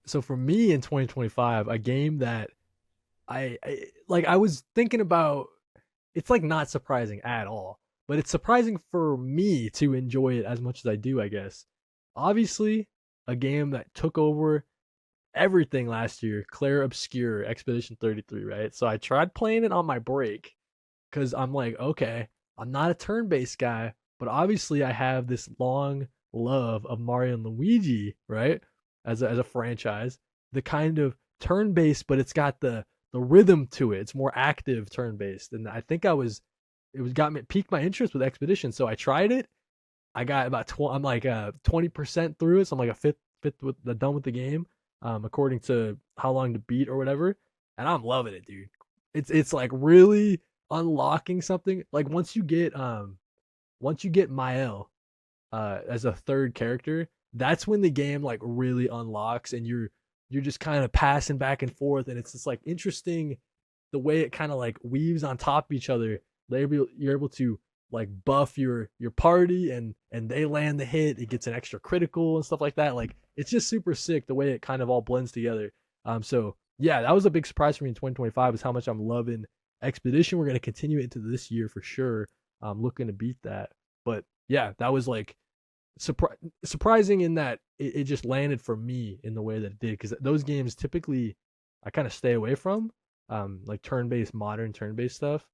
So for me in 2025, a game that I like I was thinking about, it's like not surprising at all, but it's surprising for me to enjoy it as much as I do, I guess. Obviously, a game that took over everything last year, Claire Obscure Expedition 33, right? So I tried playing it on my break because I'm like, okay, I'm not a turn-based guy, but obviously I have this long love of Mario and Luigi, right? As a franchise, the kind of turn-based, but it's got the rhythm to it. It's more active turn-based, and I think it was got me piqued my interest with Expedition. So I tried it. I got about I'm like 20% through it, so I'm like a fifth with the done with the game, according to how long to beat or whatever. And I'm loving it, dude. It's like really unlocking something. Like once you get Mael as a third character, that's when the game like really unlocks, and you're just kind of passing back and forth, and it's just like interesting the way it kind of like weaves on top of each other. You're able to like buff your party, and they land the hit, it gets an extra critical and stuff like that. Like it's just super sick the way it kind of all blends together. So yeah, that was a big surprise for me in 2025 is how much I'm loving Expedition. We're going to continue it into this year for sure. I'm looking to beat that. But yeah, that was like surprising in that it just landed for me in the way that it did, because those games typically I kind of stay away from, like turn-based, modern turn-based stuff.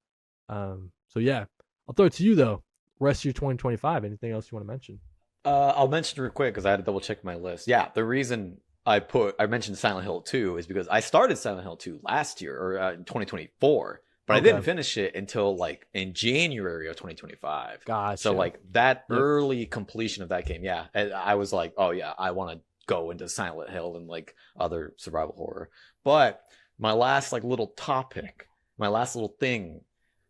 So yeah, I'll throw it to you though. Rest of your 2025. Anything else you want to mention? I'll mention real quick because I had to double check my list. Yeah, the reason I mentioned Silent Hill 2 is because I started Silent Hill 2 last year or in 2024, but I didn't Okay, finish it until like in January of 2025. So gotcha. like that Yep. early completion of that game, yeah, I was like, oh yeah, I want to go into Silent Hill and like other survival horror. But my last like little topic, my last little thing,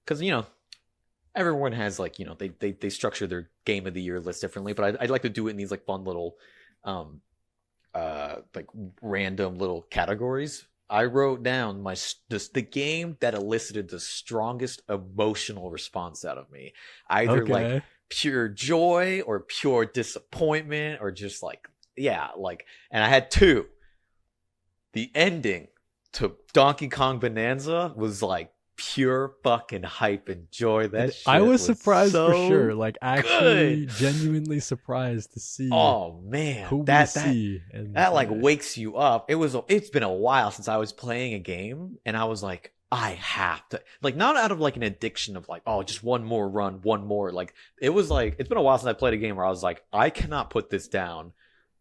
because you know everyone has like they structure their game of the year list differently, but I'd like to do it in these like fun little um like random little categories. I wrote down just the game that elicited the strongest emotional response out of me, either like Okay. pure joy or pure disappointment or just like yeah like, and I had two. The ending to Donkey Kong Bonanza was like pure fucking hype and joy. And That I shit was was surprised for sure, so like good. actually genuinely surprised to see Oh man, who we see. And that like yeah. wakes you up. It's been a while since I was playing a game and I was like I have to, like, not out of like an addiction of like oh just one more run, one more, like it was like it's been a while since I played a game where I was like I cannot put this down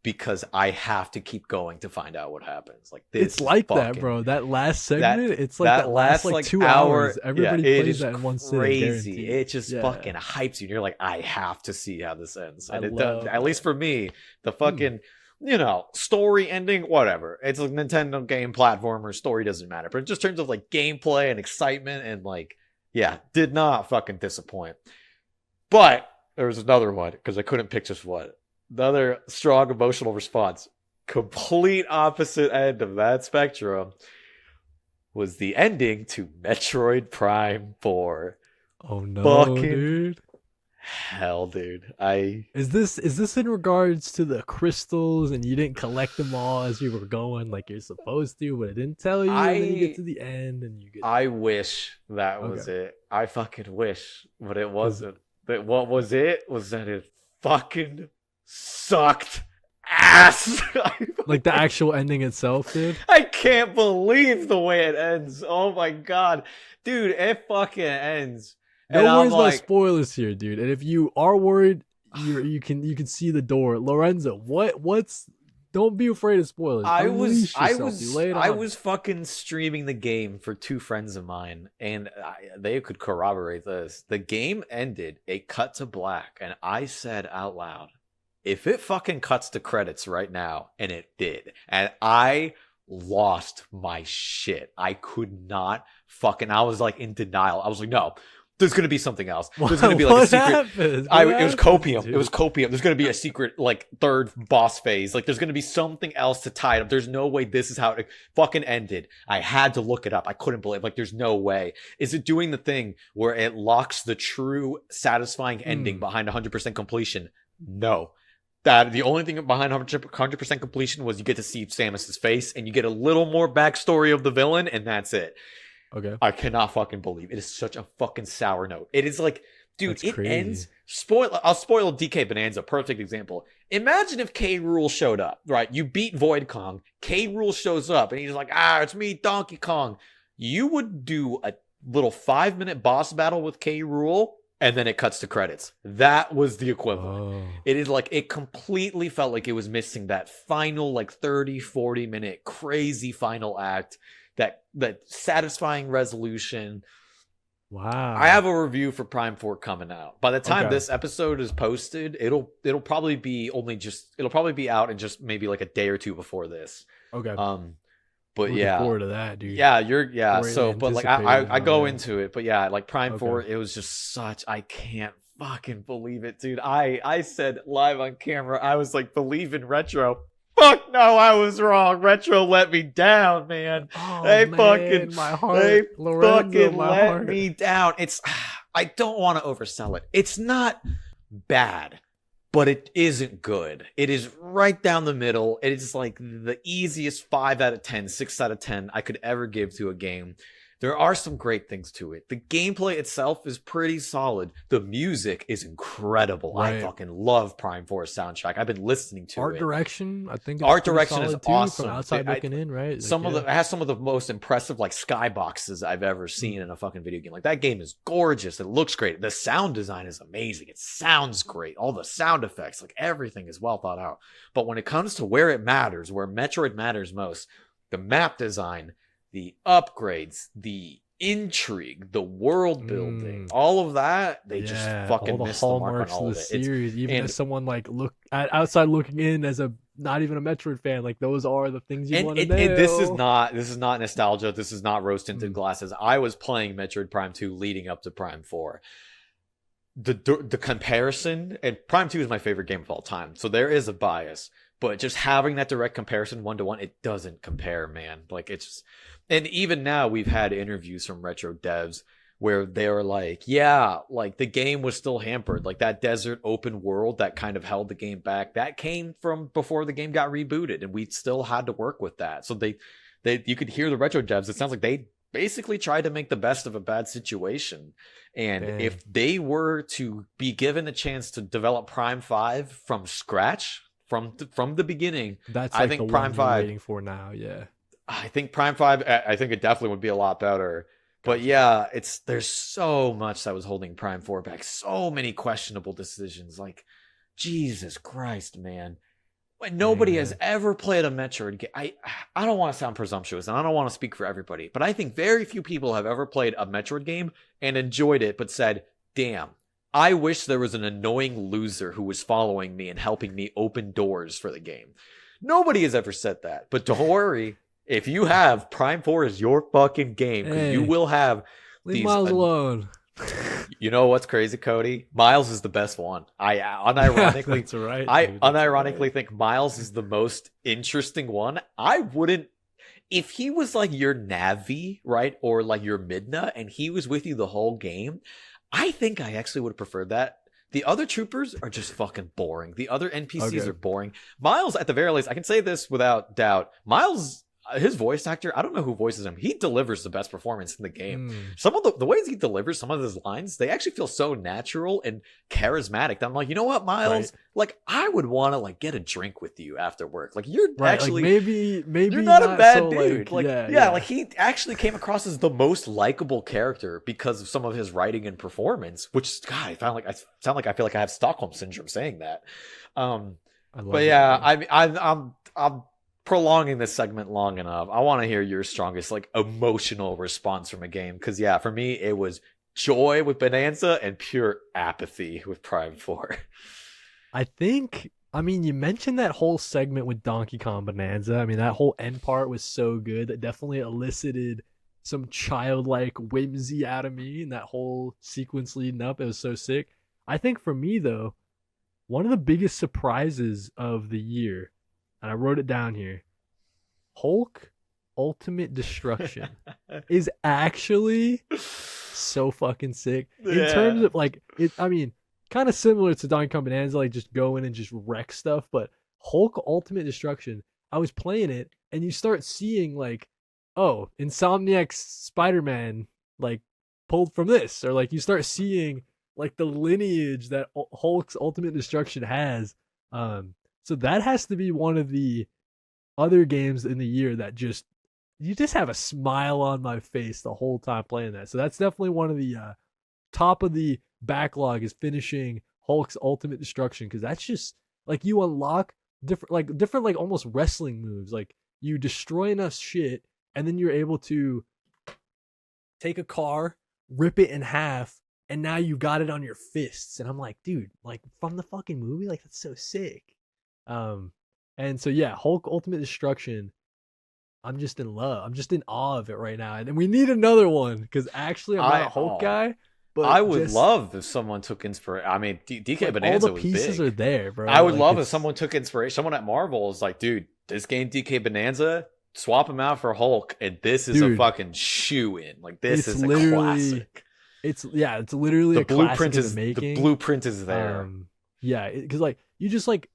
because I have to keep going to find out what happens. Like It's this is like that, fucking bro. That last that segment, it's like that that last last like like 2 hours. hour, yeah, Everybody it plays is that in one sitting, crazy. guaranteed. It just Yeah. fucking hypes you. And you're like, I have to see how this ends. I And it does, love at least that. for me, the Hmm. fucking story ending, whatever. It's a Nintendo game platformer. Story doesn't matter. But in just terms of like gameplay and excitement and like, yeah, did not fucking disappoint. But there was another one because I couldn't pick just one. The other strong emotional response, complete opposite end of that spectrum, was the ending to Metroid Prime 4. Oh no, Fucking dude. Hell, dude. Is this in regards to the crystals and you didn't collect them all as you were going like you're supposed to, but it didn't tell you, and then you get I to the end and you get I wish that was okay. it. I fucking wish, but it Cause wasn't. But what was it? Was that it fucking sucked ass. like the actual ending itself, dude. I can't believe the way it ends. Oh my god, dude, it fucking ends, and No I'm worries about like, spoilers here, dude. And if you are worried, you can see the door. Lorenzo, what's don't be afraid of spoilers. I was, Unleash I yourself, dude. was, Lay it I on me. was fucking streaming the game for two friends of mine, and they could corroborate this. The game ended, it cut to black, and I said out loud, if it fucking cuts to credits right now, and it did, and I lost my shit. I could not fucking, I was like in denial. I was like, no, there's gonna be something else. There's gonna be like a What secret. happens? It What was happens, copium. dude? It was copium. There's gonna be a secret like third boss phase. Like there's gonna be something else to tie it up. There's no way this is how it fucking ended. I had to look it up. I couldn't believe. Like there's no way. Is it doing the thing where it locks the true satisfying ending behind 100% completion? No. That the only thing behind 100% completion was you get to see Samus's face and you get a little more backstory of the villain, and that's it. Okay. I cannot fucking believe it is such a fucking sour note. It is like, dude, That's it crazy. ends. I'll spoil DK Bonanza. Perfect example. Imagine if K. Rool showed up, right? You beat Void Kong. K. Rool shows up and he's like, it's me, Donkey Kong. You would do a little 5-minute boss battle with K. Rool, and then it cuts to credits. That was the equivalent. Oh. It is like, it completely felt like it was missing that final like 30-40 minute crazy final act, that satisfying resolution. Wow. I have a review for Prime 4 coming out. By the time Okay. this episode is posted, it'll probably be out in just maybe like a day or two before this. Okay. But Looking yeah. forward to that, dude. Yeah. Greatly So, but like anticipated I go now. into it, but yeah, like Prime Okay. 4, it was just such, I can't fucking believe it, dude. I said live on camera, I was like, believe in Retro. Fuck no, I was wrong. Retro let me down, man. Oh, They man, fucking, my heart. they Lorenzo, fucking my let heart. me down. It's, I don't want to oversell it. It's not bad, but it isn't good. It is right down the middle. It is like the easiest 5 out of 10, 6 out of 10 I could ever give to a game. There are some great things to it. The gameplay itself is pretty solid. The music is incredible. Right. I fucking love Prime 4's soundtrack. I've been listening to Art it. direction, I think. Art pretty direction is solid, too, awesome. From outside Dude, looking in, right? It has some of the most impressive like skyboxes I've ever seen in a fucking video game. Like that game is gorgeous. It looks great. The sound design is amazing. It sounds great. All the sound effects, like everything is well thought out. But when it comes to where it matters, where Metroid matters most, the map design, the upgrades, the intrigue, the world building, all of that, they just fucking all the missed the mark on hallmarks all of of the it. series. Even and- as someone like outside looking in as a not even a Metroid fan, like those are the things you want to know. And this is not nostalgia. This is not rose tinted Mm. glasses. I was playing Metroid Prime 2 leading up to Prime 4. The comparison, and Prime 2 is my favorite game of all time, so there is a bias. But just having that direct comparison 1-to-1, it doesn't compare, man. Like it's just, and even now we've had interviews from retro devs where they were like, yeah, like the game was still hampered. Like that desert open world that kind of held the game back, that came from before the game got rebooted, and we still had to work with that. So they you could hear the retro devs. It sounds like they basically tried to make the best of a bad situation. And Dang. if they were to be given a chance to develop Prime 5 from scratch, from the beginning, That's I like think the Prime one 5 you're waiting for now. Yeah. I think Prime 5, I think it definitely would be a lot better. But yeah, there's so much that was holding Prime 4 back. So many questionable decisions. Like, Jesus Christ, man. When nobody has ever played a Metroid game, I don't want to sound presumptuous, and I don't want to speak for everybody, but I think very few people have ever played a Metroid game and enjoyed it, but said, damn, I wish there was an annoying loser who was following me and helping me open doors for the game. Nobody has ever said that. But don't worry, if you have, Prime 4 is your fucking game, because you will have Leave these Miles alone. You know what's crazy, Kody? Miles is the best one. I unironically, That's right. I dude, that's unironically right. think Miles is the most interesting one. I wouldn't, if he was like your Navi, right, or like your Midna, and he was with you the whole game, I think I actually would have preferred that The other troopers are just fucking boring. The other NPCs Okay. are boring. Miles, at the very least, I can say this without doubt. Miles, his voice actor, I don't know who voices him. He delivers the best performance in the game. Mm, Some of the ways he delivers some of his lines, they actually feel so natural and charismatic that I'm like, you know what, Miles? right. Like, I would want to like get a drink with you after work. Like, you're Right. actually Like maybe you're not a bad so, dude. Like, yeah, yeah, like he actually came across as the most likable character because of some of his writing and performance. Which, God, I feel like I have Stockholm syndrome saying that. I love But it, yeah, bro. I'm prolonging this segment long enough. I want to hear your strongest like emotional response from a game because yeah, for me it was joy with Bonanza and pure apathy with Prime 4. I think. I mean, you mentioned that whole segment with Donkey Kong Bonanza. I mean, that whole end part was so good that definitely elicited some childlike whimsy out of me, and that whole sequence leading up, it was so sick. I think for me though, one of the biggest surprises of the year, and I wrote it down here, Hulk Ultimate Destruction is actually so fucking sick. In terms Yeah. of like it, I mean, kind of similar to Donkey Kong Bonanza, like just go in and just wreck stuff. But Hulk Ultimate Destruction, I was playing it, and you start seeing like, oh, Insomniac's Spider-Man like pulled from this, or like you start seeing like the lineage that Hulk's Ultimate Destruction has. So that has to be one of the other games in the year that just you just have a smile on my face the whole time playing that. So that's definitely one of the top of the backlog is finishing Hulk's Ultimate Destruction because that's just like you unlock different like almost wrestling moves. Like you destroy enough shit and then you're able to take a car, rip it in half, and now you got it on your fists. And I'm like, dude, like from the fucking movie, like that's so sick. Um, and so yeah, Hulk Ultimate Destruction. I'm just in love. I'm just in awe of it right now, and we need another one because actually I'm not a Hulk guy, I but would just love if someone took inspiration. I mean, DK like all the Bonanza was pieces are big. there, bro. I would Like love if it's someone took inspiration. Someone at Marvel is like, dude, this game DK Bonanza, swap him out for Hulk, and this is a dude, fucking shoe in. Like this it's is a literally classic. it's literally The a classic blueprint in the is the making. blueprint is there. Yeah, because like you just like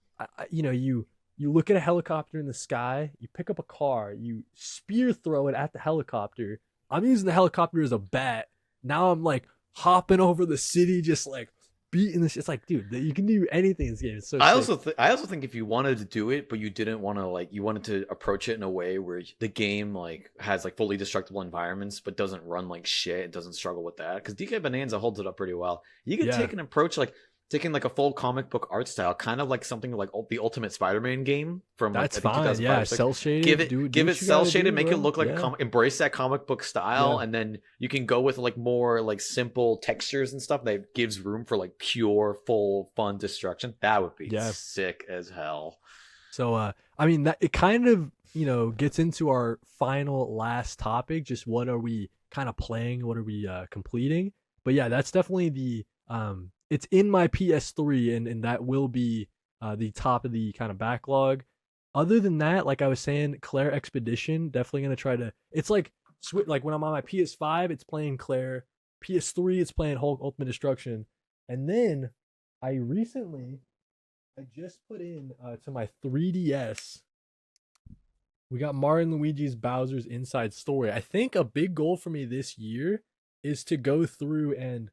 you know you look at a helicopter in the sky, you pick up a car, you spear throw it at the helicopter. I'm using the helicopter as a bat. Now I'm like hopping over the city, just like beating this. It's like, dude, you can do anything in this game. It's so sick. I also think if you wanted to do it, but you didn't want to like you wanted to approach it in a way where the game like has like fully destructible environments, but doesn't run like shit. It doesn't struggle with that because DK Bonanza holds it up pretty well. You could Yeah, take an approach like taking like a full comic book art style, kind of like something like the Ultimate Spider-Man game from like that's I think fine. 2005 Yeah, or 6. cell shaded. Give it Do what you cell gotta shaded, do, make it bro. look like Yeah, embrace that comic book style, yeah, and then you can go with like more like simple textures and stuff that gives room for like pure full fun destruction. That would be yeah. sick as hell. So I mean that it kind of gets into our final last topic. Just what are we kind of playing? What are we completing? But yeah, that's definitely the it's in my PS3 and that will be the top of the kind of backlog. Other than that, like I was saying, Claire Expedition definitely gonna try to. It's like like when I'm on my PS5, it's playing Claire. PS3, it's playing Hulk Ultimate Destruction, and then I just put in to my 3DS. We got Mario and Luigi's Bowser's Inside Story. I think a big goal for me this year is to go through and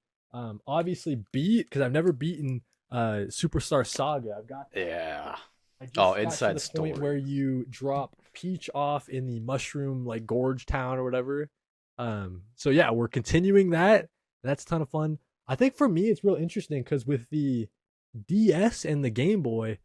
obviously beat because I've never beaten Superstar Saga. I've got that. Yeah. I just Oh, got to Inside the point Story. where you drop Peach off in the mushroom like gorge town or whatever. So yeah, we're continuing that. That's a ton of fun. I think for me it's real interesting because with the DS and the Game Boy,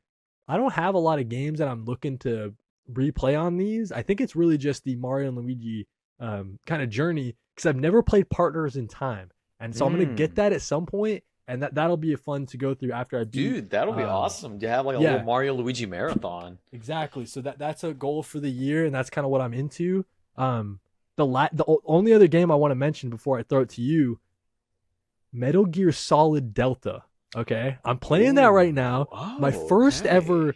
I don't have a lot of games that I'm looking to replay on these. I think it's really just the Mario and Luigi kind of journey because I've never played Partners in Time, and so I'm gonna get Mm. that at some point, and that'll be fun to go through after I beat. Dude, that'll be awesome. You have like a Yeah, little Mario Luigi marathon. exactly. So that's a goal for the year, and that's kind of what I'm into. The only other game I want to mention before I throw it to you, Metal Gear Solid Delta. Okay, I'm playing that right now. My Oh, first okay. ever,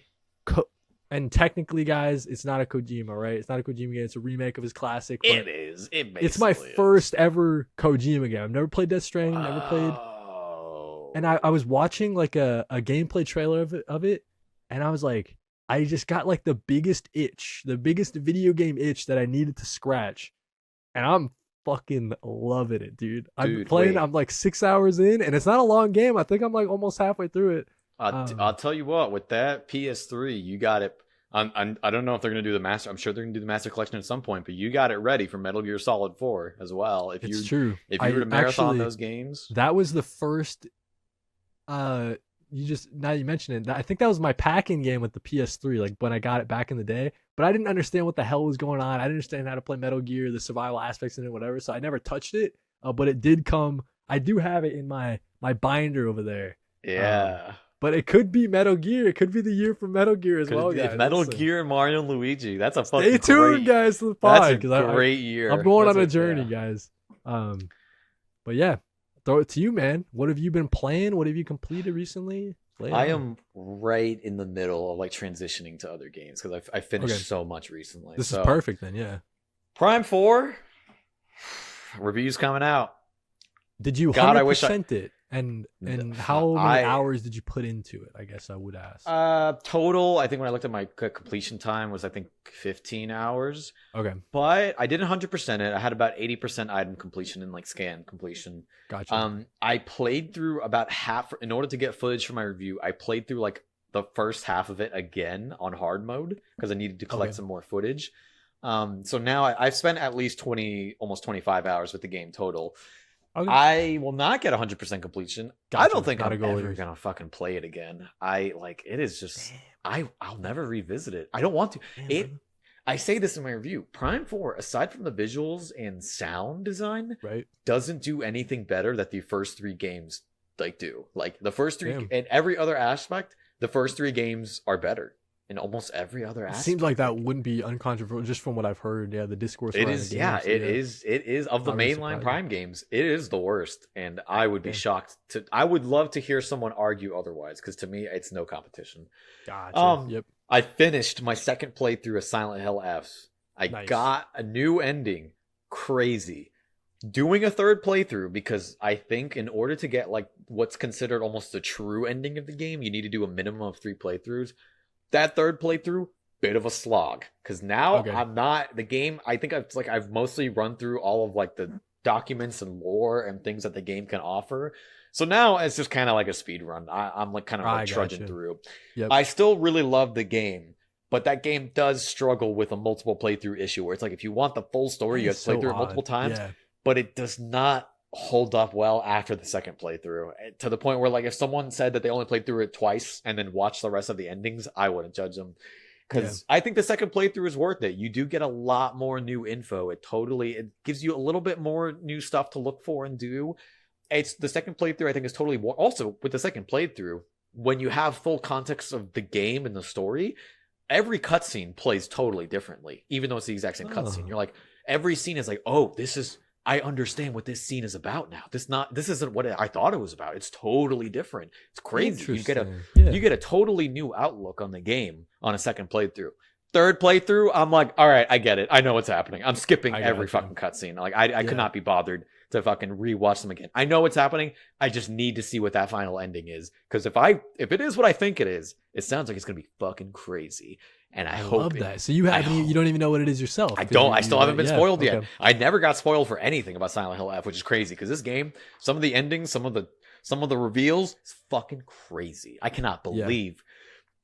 and technically, guys, it's not a Kojima, right? It's not a Kojima game. It's a remake of his classic, but It is. It it's my basically is. first ever Kojima game. I've never played Death Stranding. Never played. and I was watching like a gameplay trailer of it, and I was like, I just got like the biggest itch, the biggest video game itch that I needed to scratch, and I'm fucking loving it, dude. I'm Dude, playing. wait. I'm like 6 hours in, and it's not a long game. I think I'm like almost halfway through it. I'll tell you what, with that PS3, you got it. I don't know if they're gonna do the master. I'm sure they're gonna do the master collection at some point, but you got it ready for Metal Gear Solid 4 as well. It's true. If you were to marathon those games, That was the first. You just now you mention it. I think that was my packing game with the PS3, like when I got it back in the day. But I didn't understand what the hell was going on. I didn't understand how to play Metal Gear, the survival aspects in it, whatever. So I never touched it. But it did come. I do have it in my binder over there. yeah. But it could be Metal Gear. It could be the year for Metal Gear as well, guys. Metal Listen. Gear, Mario, and Luigi. That's a fucking Stay tuned, guys, to the pod. That's a great year. I'm going on a journey, guys. But yeah, throw it to you, man. What have you been playing? What have you completed recently? I am right in the middle of like transitioning to other games because I finished so much recently. This is perfect then, yeah. Prime 4 reviews coming out. Did you 100% it? And how many hours did you put into it? I guess I would ask. Total, I think when I looked at my completion time was I think 15 hours. Okay. But I didn't 100% it. I had about 80% item completion and like scan completion. Gotcha. I played through about half in order to get footage for my review. I played through like the first half of it again on hard mode because I needed to collect some more footage. So now I've spent at least 20, almost 25 hours with the game total. Okay. I will not get 100% completion. Gotcha. I don't think I'm ever gonna fucking play it again. It is just I'll never revisit it. I don't want to. I say this in my review. Prime 4, aside from the visuals and sound design, doesn't do anything better that the first 3 games like do. Like the first 3 and every other aspect, the first 3 games are better. In almost every other aspect. It seems like that wouldn't be uncontroversial just from what I've heard. Yeah, the discourse. It is. Yeah, it is of the mainline Prime games. It is the worst, and I would be shocked to. I would love to hear someone argue otherwise, because to me, it's no competition. Gotcha. Yep. I finished my second playthrough of Silent Hill F. I got a new ending. Crazy. Doing a third playthrough because I think in order to get like what's considered almost the true ending of the game, you need to do a minimum of 3 playthroughs. That third playthrough, bit of a slog because now I'm not the game. I think I've mostly run through all of like the documents and lore and things that the game can offer. So now it's just kind of like a speed run. I'm like kind of like trudging through. Yep. I still really love the game, but that game does struggle with a multiple playthrough issue where it's like if you want the full story, you have to play through it multiple times, but it does not hold up well after the second playthrough to the point where like if someone said that they only played through it twice and then watched the rest of the endings, I wouldn't judge them because I think the second playthrough is worth it. You do get a lot more new info. It gives you a little bit more new stuff to look for and do. It's the second playthrough I think is totally also with the second playthrough when you have full context of the game and the story, every cutscene plays totally differently even though it's the exact same cutscene. You're like every scene is like, oh, I understand what this scene is about now. This isn't what I thought it was about. It's totally different. It's crazy. You get a totally new outlook on the game on a second playthrough. Third playthrough, I'm like, all right, I get it. I know what's happening. I'm skipping every fucking cutscene. Like I could not be bothered to fucking rewatch them again. I know what's happening. I just need to see what that final ending is. Because if it is what I think it is, it sounds like it's gonna be fucking crazy. And I hope that. So you don't even know what it is yourself. I don't. I still haven't been spoiled yet. I never got spoiled for anything about Silent Hill F, which is crazy because this game, some of the endings, some of the reveals, is fucking crazy. I cannot believe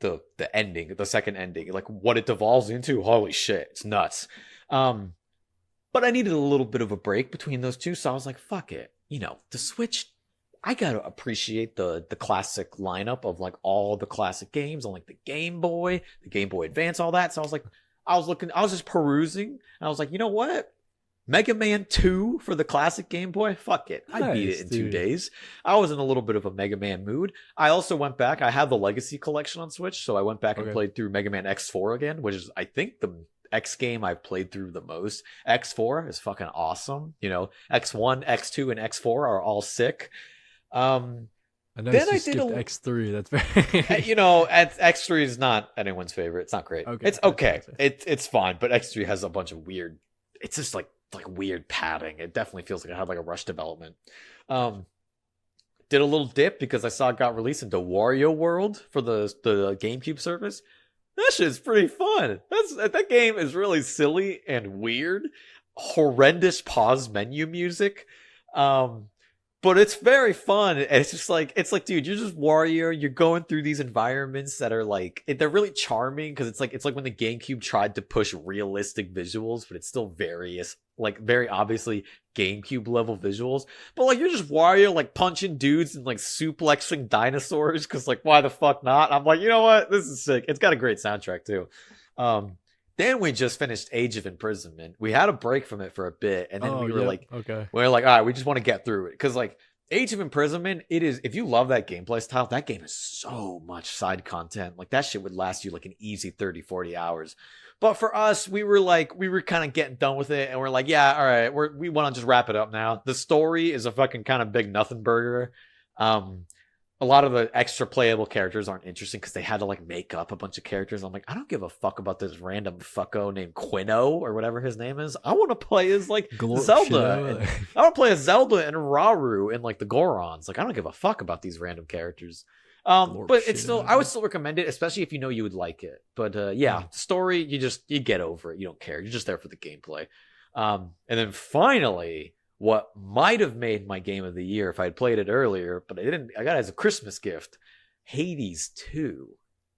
the ending, the second ending, like what it devolves into. Holy shit, it's nuts. But I needed a little bit of a break between those two, so I was like, fuck it. The Switch. I gotta appreciate the classic lineup of like all the classic games on like the Game Boy Advance, all that. So I was just perusing, and I was like, you know what? Mega Man 2 for the classic Game Boy? Fuck it. I beat it in 2 days. I was in a little bit of a Mega Man mood. I also went back. I have the Legacy Collection on Switch, so I went back and played through Mega Man X4 again, which is, I think, the X game I've played through the most. X4 is fucking awesome. X1, X2, and X4 are all sick. I know you skipped X3. That's very. X3 is not anyone's favorite. It's not great. It's okay. It's fine, but X3 has a bunch of weird. It's just like weird padding. It definitely feels like it had like a rush development. did a little dip because I saw it got released into Wario World for the GameCube service. That shit's pretty fun. That game is really silly and weird. Horrendous pause menu music. But it's very fun. And it's like, dude, you're just Wario. You're going through these environments that are like, they're really charming because it's like when the GameCube tried to push realistic visuals, but it's still very obviously GameCube level visuals. But like, you're just Wario, like punching dudes and like suplexing dinosaurs because like, why the fuck not? I'm like, you know what? This is sick. It's got a great soundtrack too. Then we just finished Age of Imprisonment. We had a break from it for a bit, and then okay. We were like, all right, we just want to get through it because like Age of Imprisonment, it is. If you love that gameplay style, that game is so much side content. Like that shit would last you like an easy 30, 40 hours. But for us, we were kind of getting done with it, and we're like, yeah, all right, we want to just wrap it up now. The story is a fucking kind of big nothing burger. A lot of the extra playable characters aren't interesting because they had to like make up a bunch of characters. I'm like, I don't give a fuck about this random fucko named Quino or whatever his name is. I want to play as like Zelda. I want to play as Zelda and Rauru and like the Gorons. Like, I don't give a fuck about these random characters. But it's still, I would still recommend it, especially if you know you would like it. But yeah, story, you get over it. You don't care. You're just there for the gameplay. And then finally, what might have made my game of the year if I had played it earlier, but I didn't. I got it as a Christmas gift. Hades 2.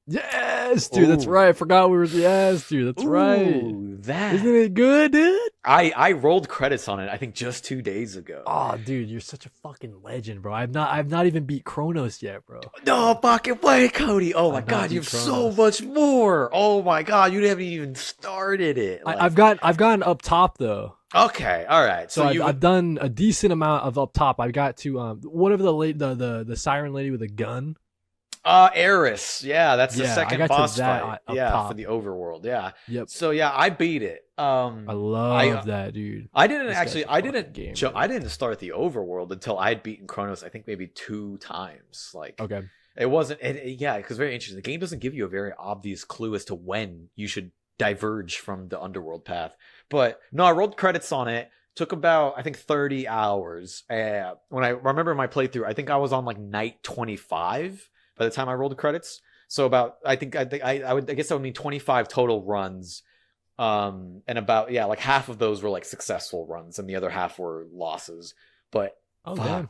Yes, dude, that's right. I forgot we were. Yes, dude, that's right. Isn't it good, dude? I rolled credits on it. I think just 2 days ago. Oh, dude, you're such a fucking legend, bro. I've not even beat Chronos yet, bro. No fucking way, Cody. Oh my god, you have so much more. Oh my god, you haven't even started it. Like, I've gotten up top though. Okay, all right. So I've done a decent amount of up top. I got to whatever the siren lady with a gun. Eris. Yeah, that's the second boss fight. Yeah, top. For the overworld. Yeah. Yep. So yeah, I beat it. I love that, dude. I didn't start the overworld until I had beaten Chronos. I think maybe 2 times. Like, okay, it wasn't. Yeah, because very interesting. The game doesn't give you a very obvious clue as to when you should diverge from the underworld path. But no, I rolled credits on it. Took about, I think, 30 hours. When I remember my playthrough, I think I was on like night 25 by the time I rolled the credits. So about, I guess that would mean 25 total runs. And about, yeah, like half of those were like successful runs and the other half were losses. But damn.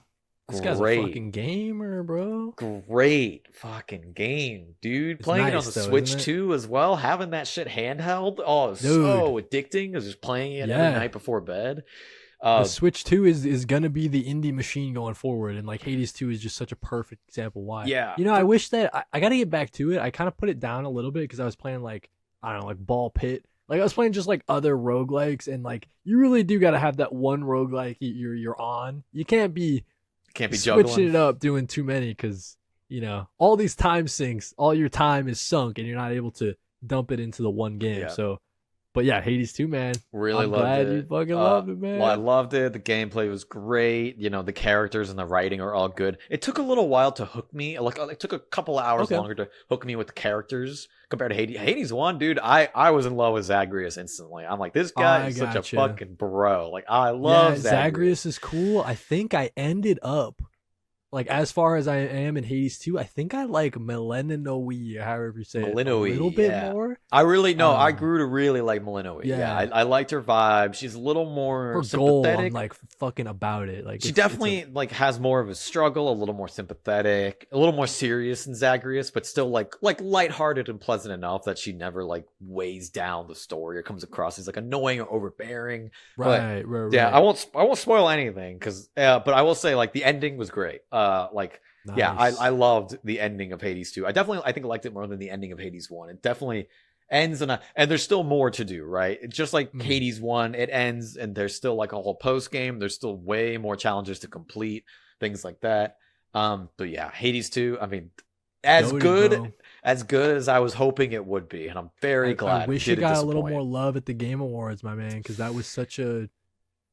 This guy's a fucking gamer, bro. Great fucking game, dude. Playing it on the Switch too as well. Having that shit handheld. Oh, it's so addicting. Just playing it every night before bed. The Switch 2 is gonna be the indie machine going forward, and like Hades 2 is just such a perfect example why. Yeah. You know, I wish that I gotta get back to it. I kind of put it down a little bit because I was playing like, I don't know, like Ball Pit. Like I was playing just like other roguelikes, and like you really do gotta have that one roguelike you're on. You can't be juggling. Switching it up, doing too many, because you know all these time sinks, all your time is sunk, and you're not able to dump it into the one game. Yeah. So, but yeah, Hades 2, man. Really I'm loved glad it. you fucking loved it, man. Well, I loved it. The gameplay was great. You know, the characters and the writing are all good. It took a little while to hook me. Like it took a couple of hours longer to hook me with the characters compared to Hades. Hades 1, dude, I was in love with Zagreus instantly. I'm like, this guy is such a fucking bro. Like, I love Zagreus is cool. I think I ended up, like, as far as I am in Hades 2, I think I like Melenoi, however you say it, a little bit more. I grew to really like Melenoi. Yeah, I liked her vibe. She's a little more her sympathetic. Goal, I'm like fucking about it. Like she definitely like has more of a struggle, a little more sympathetic, a little more serious than Zagreus, but still like lighthearted and pleasant enough that she never like weighs down the story or comes across as like annoying or overbearing. Right. Yeah, I won't spoil anything because, but I will say like the ending was great. Nice. Yeah, I loved the ending of Hades 2. I think I liked it more than the ending of Hades 1. It definitely ends and there's still more to do, right? It's just like Hades 1, it ends and there's still like a whole post game. There's still way more challenges to complete, things like that. But yeah, Hades 2, I mean, as good as I was hoping it would be, and I'm very glad. I wish it got a little more love at the Game Awards, my man, because that was such a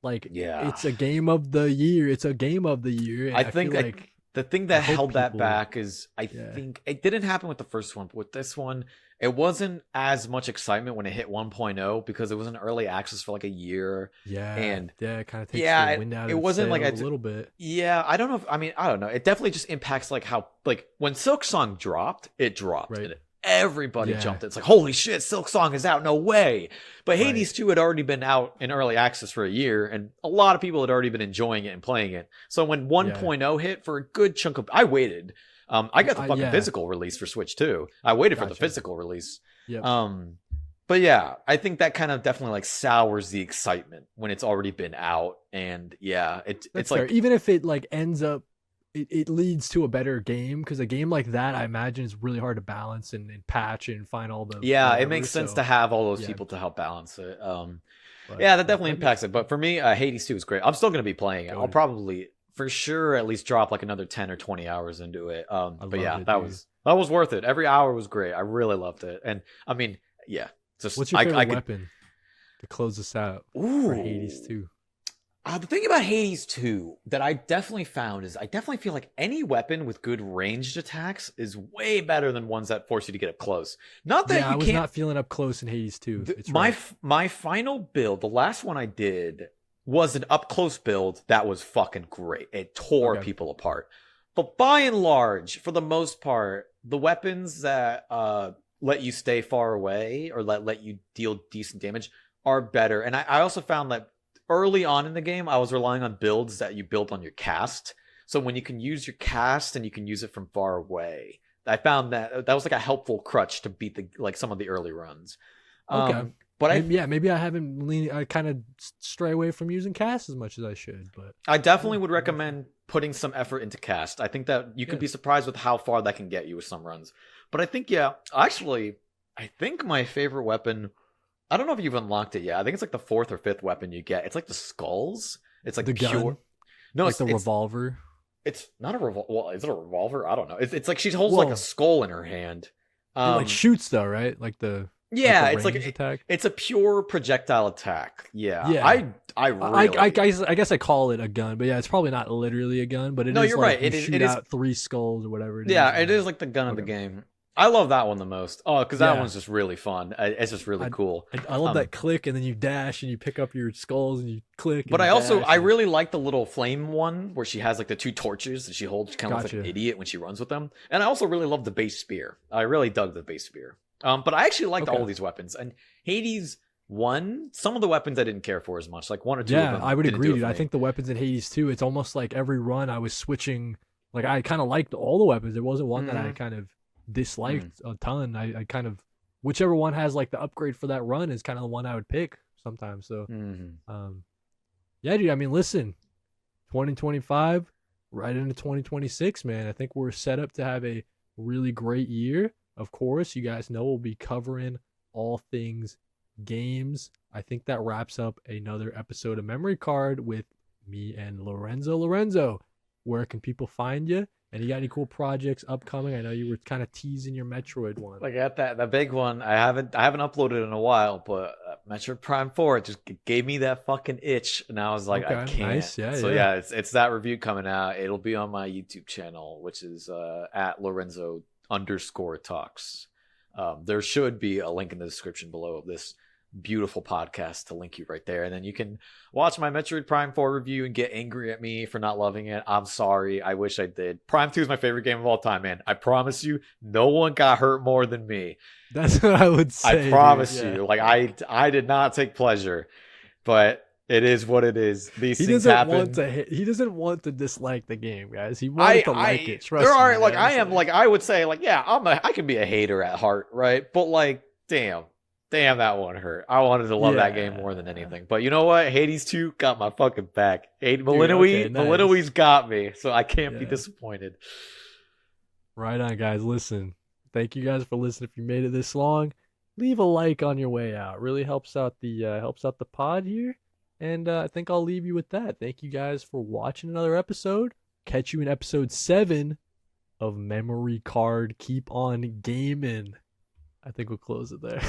it's a game of the year. It's a game of the year. And I think like The thing I that hope held that people. back is I Yeah. think it didn't happen with the first one, but with this one, it wasn't as much excitement when it hit 1.0 because it was in early access for like a year. Yeah. And Yeah. It kind of takes the yeah, wind out it of its wasn't like sails a little bit. yeah, I don't know if I mean I don't know. It definitely just impacts like how like when Silk Song dropped, it dropped Right. and everybody Yeah. jumped. It's like holy shit, Silk Song is out, no way. But Right. Hades 2 had already been out in early access for a year, and a lot of people had already been enjoying it and playing it. So when Yeah. 1.0 hit for a good chunk of, I waited. I got the fucking Yeah. physical release for Switch too. I waited for the Gotcha. physical release. Yep. But yeah, I think that kind of definitely like sours the excitement when it's already been out, and yeah, That's it's fair. like Even if it like ends up, it leads to a better game because a game like that, I imagine, is really hard to balance and patch and find all the yeah, it whatever. makes sense So to have all those yeah, people to help balance it. but Yeah, that definitely that makes impacts it. But for me, Hades 2 is great. I'm still gonna be playing it. I'll goated. probably for sure at least drop like another 10 or 20 hours into it. I But love yeah, it, that dude. was worth it. Every hour was great. I really loved it. And I mean, yeah, just What's your favorite I could weapon to close this out for Hades ooh. 2? The thing about Hades 2 that I definitely found is I definitely feel like any weapon with good ranged attacks is way better than ones that force you to get up close. Not that Yeah, I you was can't. not feeling up close in Hades 2. It's My right. my final build, the last one I did, was an up close build that was fucking great. It tore Okay. people apart. But by and large, for the most part, the weapons that let you stay far away or let you deal decent damage are better. And I also found that early on in the game, I was relying on builds that you built on your cast. So when you can use your cast and you can use it from far away, I found that was like a helpful crutch to beat the like some of the early runs. Okay. But Maybe I haven't leaned. I kind of stray away from using cast as much as I should. But I yeah, definitely would recommend putting some effort into cast. I think that you can yeah. be surprised with how far that can get you with some runs. But I think yeah, actually, I think my favorite weapon. I don't know if you've unlocked it yet. I think it's like the fourth or fifth weapon you get. It's like the skulls. It's like The pure. gun, No, like the revolver. it's not a revolver. Well, is it a revolver? I don't know. It's like she holds like a Well, skull in her hand. it like Um, shoots though, right? yeah, The it's like range attack. it's a pure projectile attack. Yeah, Yeah, I I, really. I guess I call it a gun, but yeah, it's probably not literally a gun, but it No, is you're like right. you It is. shoot It is. out 3 skulls or whatever it Yeah, is. it is like the gun of the Okay. game. I love that one the most. Oh, because that Yeah, one's just really fun. It's just really I, cool. I love Um, that click, and then you dash and you pick up your skulls and you click and but you dash. I And really like the little flame one where she has like the two torches that she holds. She kind of looks like an gotcha. idiot when she runs with them. And I also really love the base spear. I really dug the base spear. But I actually liked all Okay. of these weapons. And Hades one, some of the weapons I didn't care for as much. Like one or two of Yeah, them I would didn't agree, do it dude. for I me. think the weapons in Hades too. It's almost like every run I was switching. Like I kind of liked all the weapons. There wasn't one that I Mm-hmm. kind of disliked a ton. I kind of whichever one has like the upgrade for that run is kind of the one I would pick sometimes. So, Mm-hmm. yeah, dude. I mean, listen, 2025 right into 2026, man. I think we're set up to have a really great year. Of course, you guys know we'll be covering all things games. I think that wraps up another episode of Memory Card with me and Lorenzo. Lorenzo, where can people find you? And you got any cool projects upcoming? I know you were kind of teasing your Metroid one. Like at that big one, I haven't uploaded in a while, but Metroid Prime 4 just gave me that fucking itch, and I was like, I Okay, can't. nice. Yeah, So yeah. yeah, it's that review coming out. It'll be on my YouTube channel, which is at Lorenzo underscore talks. There should be a link in the description below of this beautiful podcast to link you right there, and then you can watch my Metroid Prime 4 review and get angry at me for not loving it. I'm sorry. I wish I did. Prime 2 is my favorite game of all time, man. I promise you, no one got hurt more than me. That's what I would say. I promise dude. Yeah. you. Like I did not take pleasure, but it is what it is. These He things doesn't happen. want to hit, he doesn't want to dislike the game, guys. He wanted to like it. Trust there are me, like man. I am like I would say like yeah I can be a hater at heart, right? But like damn that one hurt. I wanted to love that game more than anything. But you know what? Hades 2 got my fucking back. Okay, nice. Malinois's got me, so I can't be Yeah. disappointed. Right on, guys. Listen, thank you guys for listening. If you made it this long, leave a like on your way out. Really helps out the pod here. And I think I'll leave you with that. Thank you guys for watching another episode. Catch you in episode 7 of Memory Card. Keep on gaming. I think we'll close it there.